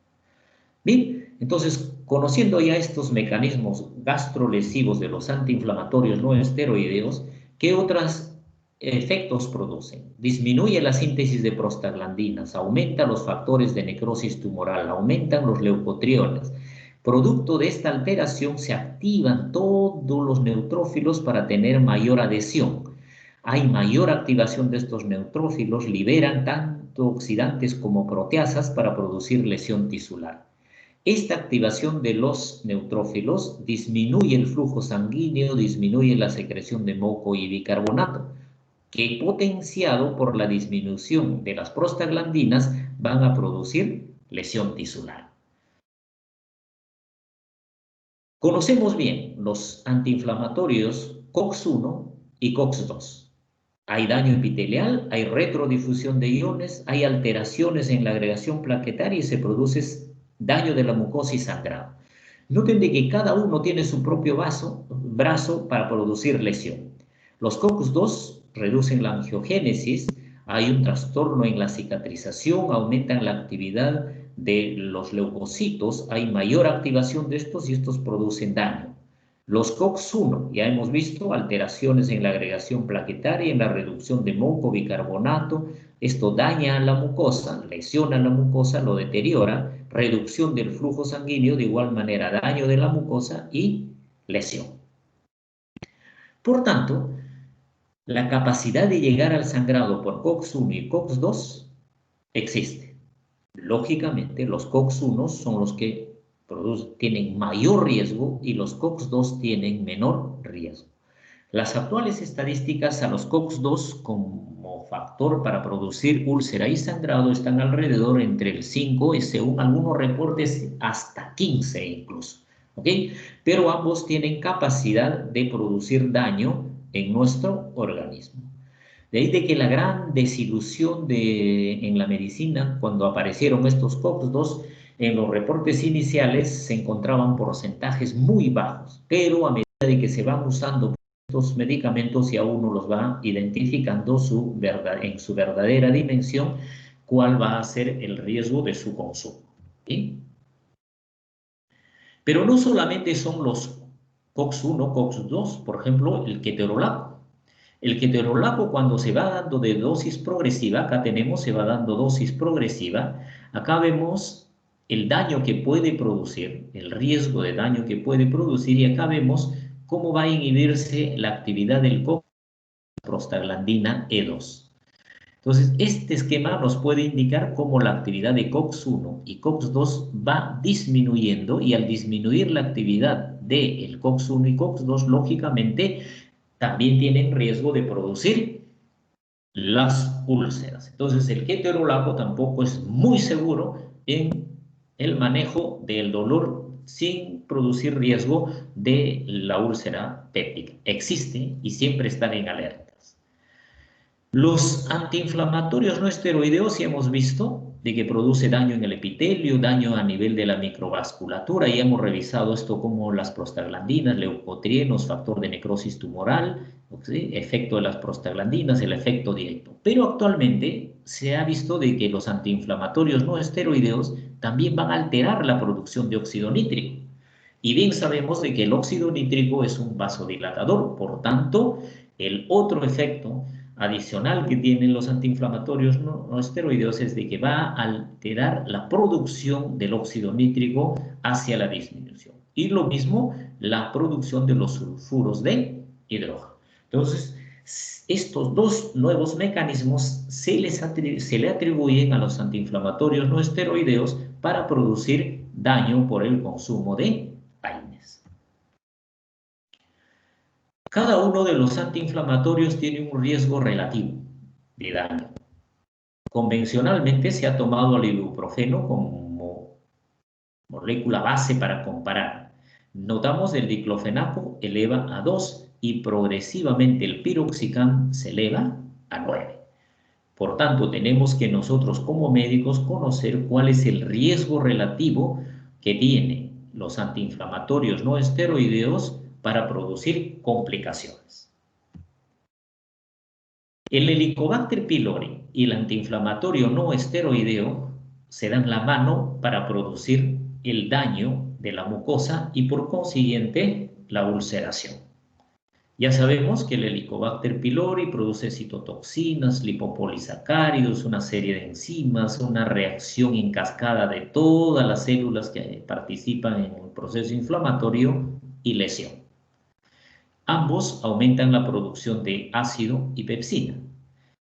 Bien, entonces, conociendo ya estos mecanismos gastrolesivos de los antiinflamatorios no esteroideos, ¿qué otras efectos producen? Disminuye la síntesis de prostaglandinas, aumenta los factores de necrosis tumoral, aumentan los leucotrienes. Producto de esta alteración se activan todos los neutrófilos para tener mayor adhesión. Hay mayor activación de estos neutrófilos, liberan tanto oxidantes como proteasas para producir lesión tisular. Esta activación de los neutrófilos disminuye el flujo sanguíneo, disminuye la secreción de moco y bicarbonato, que potenciado por la disminución de las prostaglandinas van a producir lesión tisular. Conocemos bien los antiinflamatorios COX-1 y COX-2. Hay daño epitelial, hay retrodifusión de iones, hay alteraciones en la agregación plaquetaria y se produce daño de la mucosa y sangrado. Noten de que cada uno tiene su propio brazo para producir lesión. Los COX-2 reducen la angiogénesis, hay un trastorno en la cicatrización, aumentan la actividad de los leucocitos, hay mayor activación de estos y estos producen daño. Los COX-1, ya hemos visto alteraciones en la agregación plaquetaria, en la reducción de moco, bicarbonato, esto daña a la mucosa, lesiona a la mucosa, lo deteriora, reducción del flujo sanguíneo, de igual manera daño de la mucosa y lesión. Por tanto, la capacidad de llegar al sangrado por COX-1 y COX-2 existe. Lógicamente, los COX-1 son los que tienen mayor riesgo y los COX-2 tienen menor riesgo. Las actuales estadísticas a los COX-2 como factor para producir úlcera y sangrado están alrededor entre el 5 y según algunos reportes hasta 15 incluso. ¿Ok? Pero ambos tienen capacidad de producir daño en nuestro organismo. De ahí de que la gran desilusión en la medicina, cuando aparecieron estos COX-2, en los reportes iniciales se encontraban porcentajes muy bajos, pero a medida de que se van usando estos medicamentos y a uno los va identificando en su verdadera dimensión, cuál va a ser el riesgo de su consumo. ¿Sí? Pero no solamente son los COX-1, COX-2, por ejemplo, el ketorolaco. El ketorolaco cuando se va dando de dosis progresiva, acá tenemos, se va dando dosis progresiva, acá vemos el daño que puede producir, el riesgo de daño que puede producir y acá vemos cómo va a inhibirse la actividad del COX, prostaglandina E2. Entonces, este esquema nos puede indicar cómo la actividad de COX-1 y COX-2 va disminuyendo y al disminuir la actividad del COX-1 y COX-2, lógicamente, también tienen riesgo de producir las úlceras. Entonces, el ketorolaco tampoco es muy seguro en el manejo del dolor sin producir riesgo de la úlcera péptica. Existe y siempre están en alertas. Los antiinflamatorios no esteroideos sí hemos visto de que produce daño en el epitelio, daño a nivel de la microvasculatura, y hemos revisado esto como las prostaglandinas, leucotrienos, factor de necrosis tumoral, ¿sí? Efecto de las prostaglandinas, el efecto directo. Pero actualmente se ha visto de que los antiinflamatorios no esteroideos también van a alterar la producción de óxido nítrico. Y bien sabemos de que el óxido nítrico es un vasodilatador, por tanto, el otro efecto adicional que tienen los antiinflamatorios no esteroideos es de que va a alterar la producción del óxido nítrico hacia la disminución. Y lo mismo la producción de los sulfuros de hidrógeno. Entonces, estos dos nuevos mecanismos se le atribuyen a los antiinflamatorios no esteroideos para producir daño por el consumo de AINES. Cada uno de los antiinflamatorios tiene un riesgo relativo de daño. Convencionalmente se ha tomado el ibuprofeno como molécula base para comparar. Notamos el diclofenaco eleva a 2 y progresivamente el piroxicam se eleva a 9. Por tanto, tenemos que nosotros como médicos conocer cuál es el riesgo relativo que tienen los antiinflamatorios no esteroideos para producir complicaciones. El Helicobacter pylori y el antiinflamatorio no esteroideo se dan la mano para producir el daño de la mucosa y por consiguiente la ulceración. Ya sabemos que el Helicobacter pylori produce citotoxinas, lipopolisacáridos, una serie de enzimas, una reacción en cascada de todas las células que participan en el proceso inflamatorio y lesión. Ambos aumentan la producción de ácido y pepsina.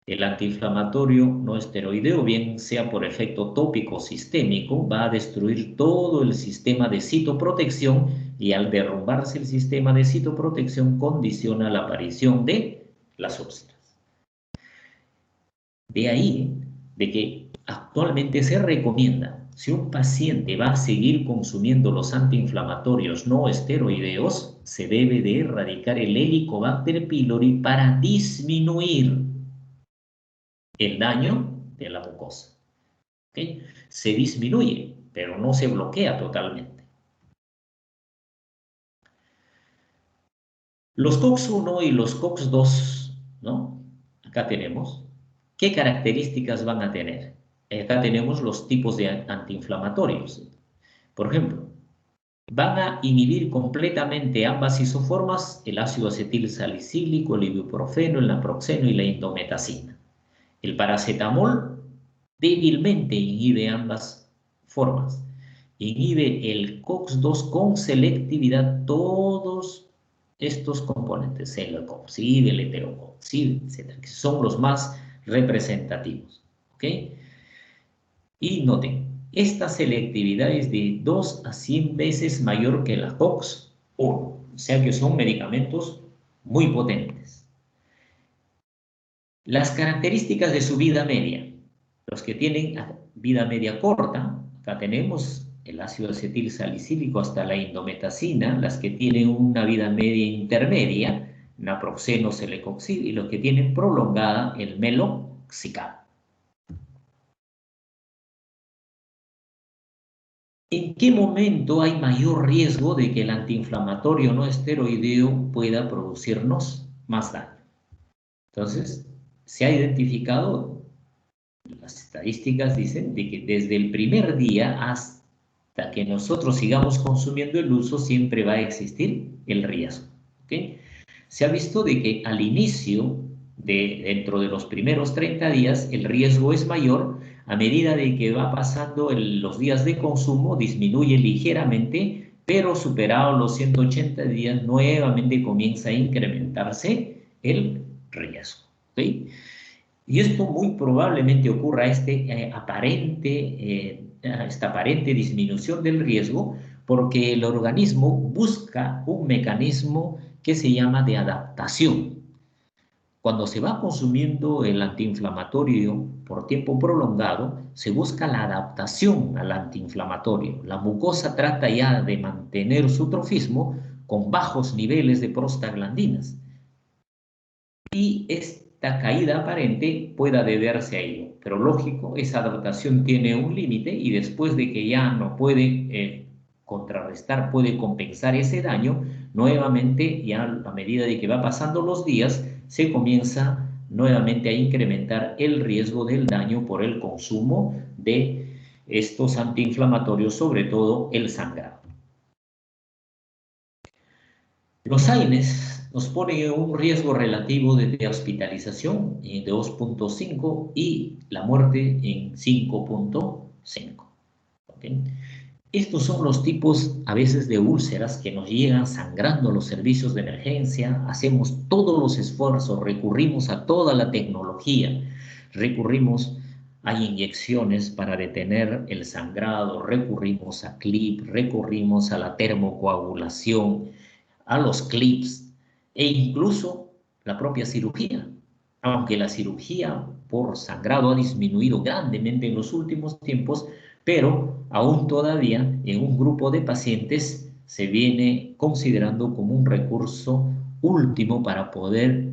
El antiinflamatorio no esteroideo, bien sea por efecto tópico o sistémico, va a destruir todo el sistema de citoprotección y al derrumbarse el sistema de citoprotección condiciona la aparición de las úlceras. De ahí de que actualmente se recomienda, si un paciente va a seguir consumiendo los antiinflamatorios no esteroideos, se debe de erradicar el Helicobacter pylori para disminuir el daño de la mucosa. ¿Okay? Se disminuye, pero no se bloquea totalmente. Los COX-1 y los COX-2, ¿no? Acá tenemos. ¿Qué características van a tener? Acá tenemos los tipos de antiinflamatorios. Por ejemplo, van a inhibir completamente ambas isoformas, el ácido acetil salicílico, el ibuprofeno, el naproxeno y la indometacina. El paracetamol débilmente inhibe ambas formas. Inhibe el COX-2 con selectividad todos estos componentes, el coxib, el heterocoxib, etcétera, que son los más representativos. ¿Ok? Y noten, esta selectividad es de 2 a 100 veces mayor que la COX-1, o sea que son medicamentos muy potentes. Las características de su vida media. Los que tienen vida media corta, acá tenemos el ácido acetil salicílico hasta la indometacina, las que tienen una vida media intermedia, naproxeno, celecoxib, y los que tienen prolongada, el meloxicam. ¿En qué momento hay mayor riesgo de que el antiinflamatorio no esteroideo pueda producirnos más daño? Entonces, se ha identificado, las estadísticas dicen de que desde el primer día hasta que nosotros sigamos consumiendo el uso siempre va a existir el riesgo. ¿Okay? Se ha visto de que al inicio, dentro de los primeros 30 días, el riesgo es mayor. A medida de que va pasando los días de consumo, disminuye ligeramente, pero superados los 180 días, nuevamente comienza a incrementarse el riesgo. ¿Okay? Y esto muy probablemente ocurra esta aparente disminución del riesgo porque el organismo busca un mecanismo que se llama de adaptación. Cuando se va consumiendo el antiinflamatorio por tiempo prolongado, se busca la adaptación al antiinflamatorio. La mucosa trata ya de mantener su trofismo con bajos niveles de prostaglandinas. Y esta caída aparente pueda deberse a ello. Pero lógico, esa adaptación tiene un límite y después de que ya no puede contrarrestar, puede compensar ese daño, nuevamente ya a medida de que va pasando los días, se comienza nuevamente a incrementar el riesgo del daño por el consumo de estos antiinflamatorios, sobre todo el sangrado. Los AINES nos ponen un riesgo relativo de hospitalización de 2.5 y la muerte en 5.5. ¿Okay? Estos son los tipos a veces de úlceras que nos llegan sangrando a los servicios de emergencia. Hacemos todos los esfuerzos, recurrimos a toda la tecnología, recurrimos a inyecciones para detener el sangrado, recurrimos a clip, recurrimos a la termocoagulación, a los clips e incluso la propia cirugía. Aunque la cirugía por sangrado ha disminuido grandemente en los últimos tiempos, pero aún todavía en un grupo de pacientes se viene considerando como un recurso último para poder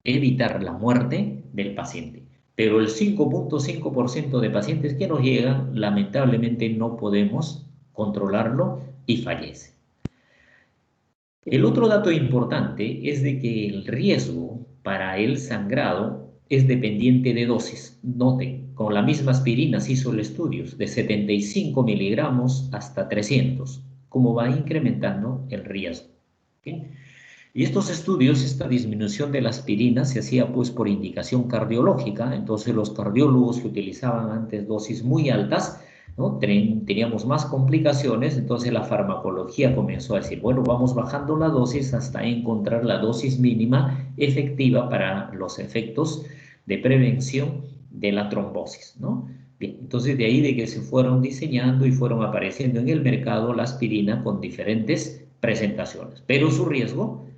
evitar la muerte del paciente. Pero el 5.5% de pacientes que nos llegan, lamentablemente no podemos controlarlo y fallece. El otro dato importante es de que el riesgo para el sangrado es dependiente de dosis. Noten, con la misma aspirina se hizo el estudio de 75 miligramos hasta 300, como va incrementando el riesgo. ¿Okay? Y estos estudios, esta disminución de la aspirina se hacía pues por indicación cardiológica, entonces los cardiólogos que utilizaban antes dosis muy altas, ¿no? Teníamos más complicaciones, entonces la farmacología comenzó a decir, bueno, vamos bajando la dosis hasta encontrar la dosis mínima efectiva para los efectos de prevención de la trombosis, ¿no? Bien, entonces de ahí de que se fueron diseñando y fueron apareciendo en el mercado la aspirina con diferentes presentaciones, pero su riesgo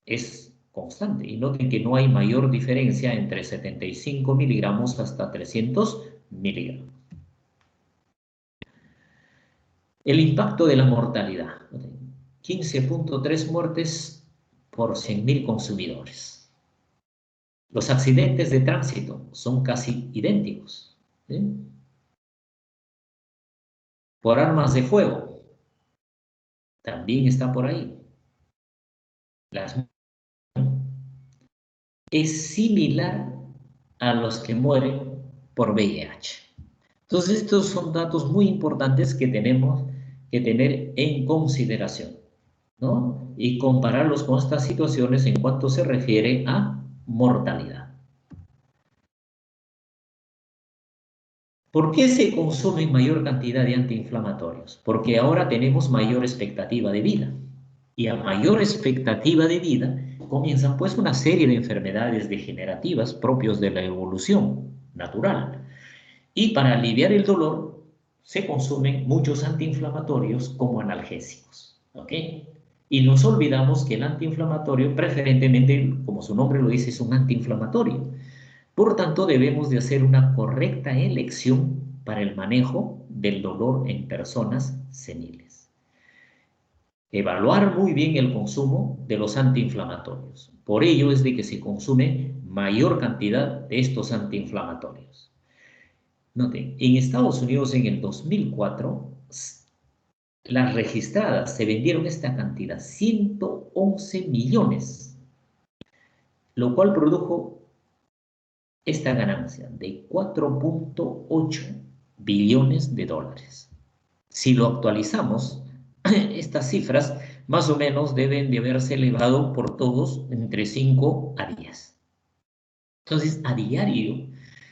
es constante. Y noten que no hay mayor diferencia entre 75 miligramos hasta 300 miligramos. El impacto de la mortalidad. 15.3 muertes por 100.000 consumidores. Los accidentes de tránsito son casi idénticos. ¿Sí? Por armas de fuego, también está por ahí. Es similar a los que mueren por VIH. Entonces, estos son datos muy importantes que tenemos que tener en consideración, ¿no? Y compararlos con estas situaciones en cuanto se refiere a mortalidad. ¿Por qué se consume mayor cantidad de antiinflamatorios? Porque ahora tenemos mayor expectativa de vida. Y a mayor expectativa de vida comienzan pues una serie de enfermedades degenerativas propios de la evolución natural. Y para aliviar el dolor se consumen muchos antiinflamatorios como analgésicos, ¿ok? Y nos olvidamos que el antiinflamatorio preferentemente, como su nombre lo dice, es un antiinflamatorio. Por tanto, debemos de hacer una correcta elección para el manejo del dolor en personas seniles. Evaluar muy bien el consumo de los antiinflamatorios. Por ello es de que se consume mayor cantidad de estos antiinflamatorios. Noten, en Estados Unidos en el 2004, las registradas se vendieron esta cantidad, 111 millones, lo cual produjo esta ganancia de 4.8 billones de dólares. Si lo actualizamos, estas cifras más o menos deben de haberse elevado por todos entre 5 a 10. Entonces, a diario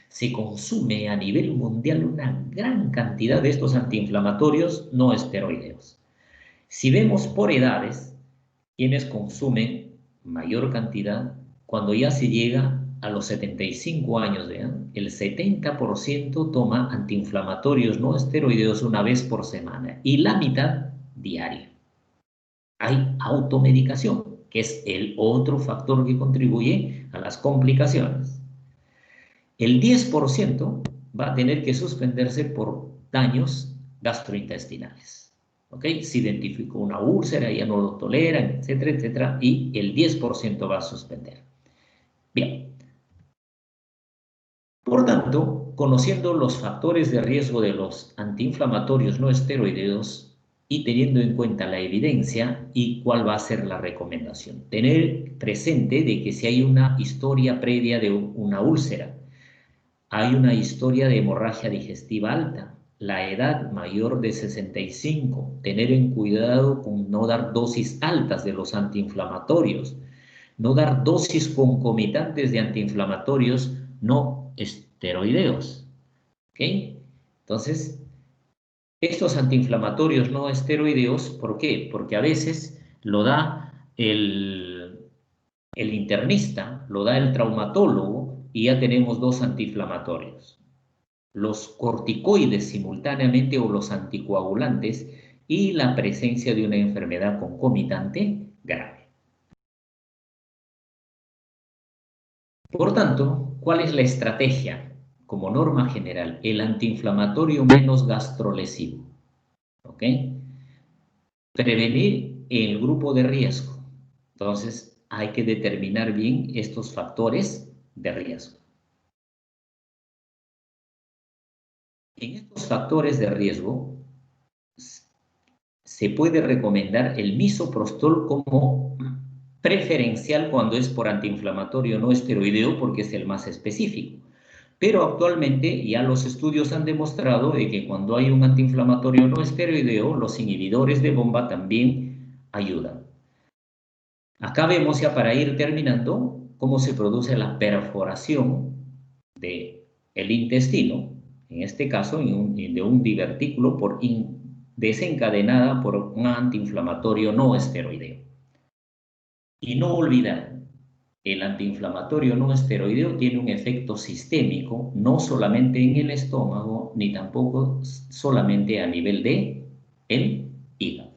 se consume a nivel mundial una gran cantidad de estos antiinflamatorios no esteroideos. Si vemos por edades, quienes consumen mayor cantidad, cuando ya se llega a los 75 años de edad, el 70% toma antiinflamatorios no esteroideos una vez por semana y la mitad diario. Hay automedicación, que es el otro factor que contribuye a las complicaciones. El 10% va a tener que suspenderse por daños gastrointestinales. ¿Ok? Se identificó una úlcera, ya no lo toleran, etcétera, etcétera, y el 10% va a suspender. Bien. Por tanto, conociendo los factores de riesgo de los antiinflamatorios no esteroideos y teniendo en cuenta la evidencia y cuál va a ser la recomendación. Tener presente de que si hay una historia previa de una úlcera, hay una historia de hemorragia digestiva alta, la edad mayor de 65, tener en cuidado con no dar dosis altas de los antiinflamatorios, no dar dosis concomitantes de antiinflamatorios no esteroideos. ¿Ok? Entonces, estos antiinflamatorios no esteroideos, ¿por qué? Porque a veces lo da el internista, lo da el traumatólogo y ya tenemos dos antiinflamatorios. Los corticoides simultáneamente o los anticoagulantes y la presencia de una enfermedad concomitante grave. Por tanto, ¿cuál es la estrategia? Como norma general, el antiinflamatorio menos gastrolesivo. ¿Ok? Prevenir el grupo de riesgo. Entonces, hay que determinar bien estos factores de riesgo. En estos factores de riesgo, se puede recomendar el misoprostol como preferencial cuando es por antiinflamatorio no esteroideo porque es el más específico. Pero actualmente ya los estudios han demostrado de que cuando hay un antiinflamatorio no esteroideo, los inhibidores de bomba también ayudan. Acá vemos ya para ir terminando cómo se produce la perforación del intestino, en este caso de un divertículo desencadenada por un antiinflamatorio no esteroideo. Y no olvidar, el antiinflamatorio no esteroideo tiene un efecto sistémico, no solamente en el estómago, ni tampoco solamente a nivel de el hígado.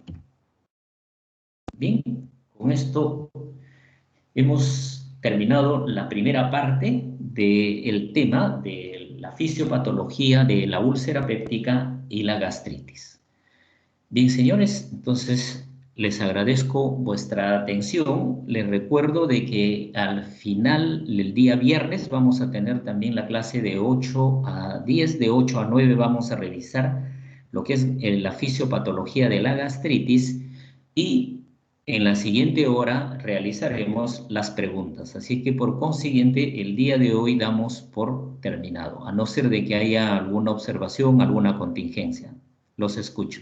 Bien, con esto hemos terminado la primera parte del tema de la fisiopatología de la úlcera péptica y la gastritis. Bien, señores, entonces les agradezco vuestra atención. Les recuerdo de que al final del día viernes vamos a tener también la clase de 8 a 10, de 8 a 9 vamos a revisar lo que es la fisiopatología de la gastritis y en la siguiente hora realizaremos las preguntas. Así que por consiguiente el día de hoy damos por terminado, a no ser de que haya alguna observación, alguna contingencia. Los escucho.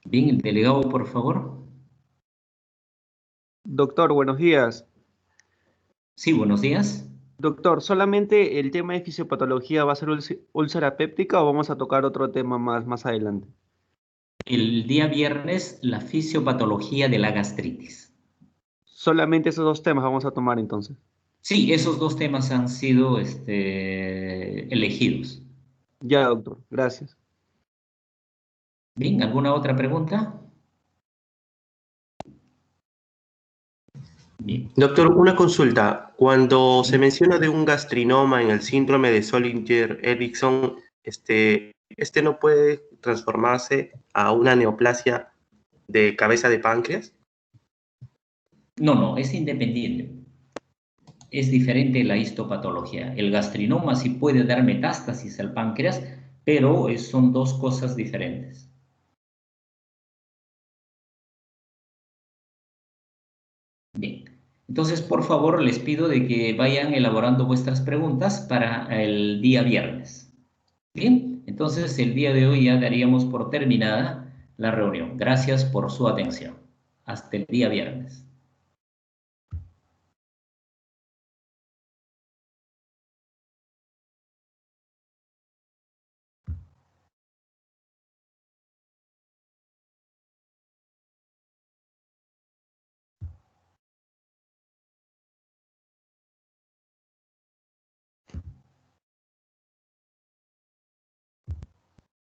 Bien, el delegado, por favor. Doctor, buenos días. Sí, buenos días. Doctor, ¿solamente el tema de fisiopatología va a ser úlcera péptica o vamos a tocar otro tema más adelante? El día viernes, la fisiopatología de la gastritis. Solamente esos dos temas vamos a tomar entonces. Sí, esos dos temas han sido elegidos. Ya, doctor, gracias. Bien, ¿alguna otra pregunta? Bien. Doctor, una consulta. Cuando se Sí. menciona de un gastrinoma en el síndrome de Zollinger-Ellison, ¿este no puede transformarse a una neoplasia de cabeza de páncreas? No, no, es independiente. Es diferente la histopatología. El gastrinoma sí puede dar metástasis al páncreas, pero son dos cosas diferentes. Bien. Entonces, por favor, les pido de que vayan elaborando vuestras preguntas para el día viernes. Bien, entonces el día de hoy ya daríamos por terminada la reunión. Gracias por su atención. Hasta el día viernes.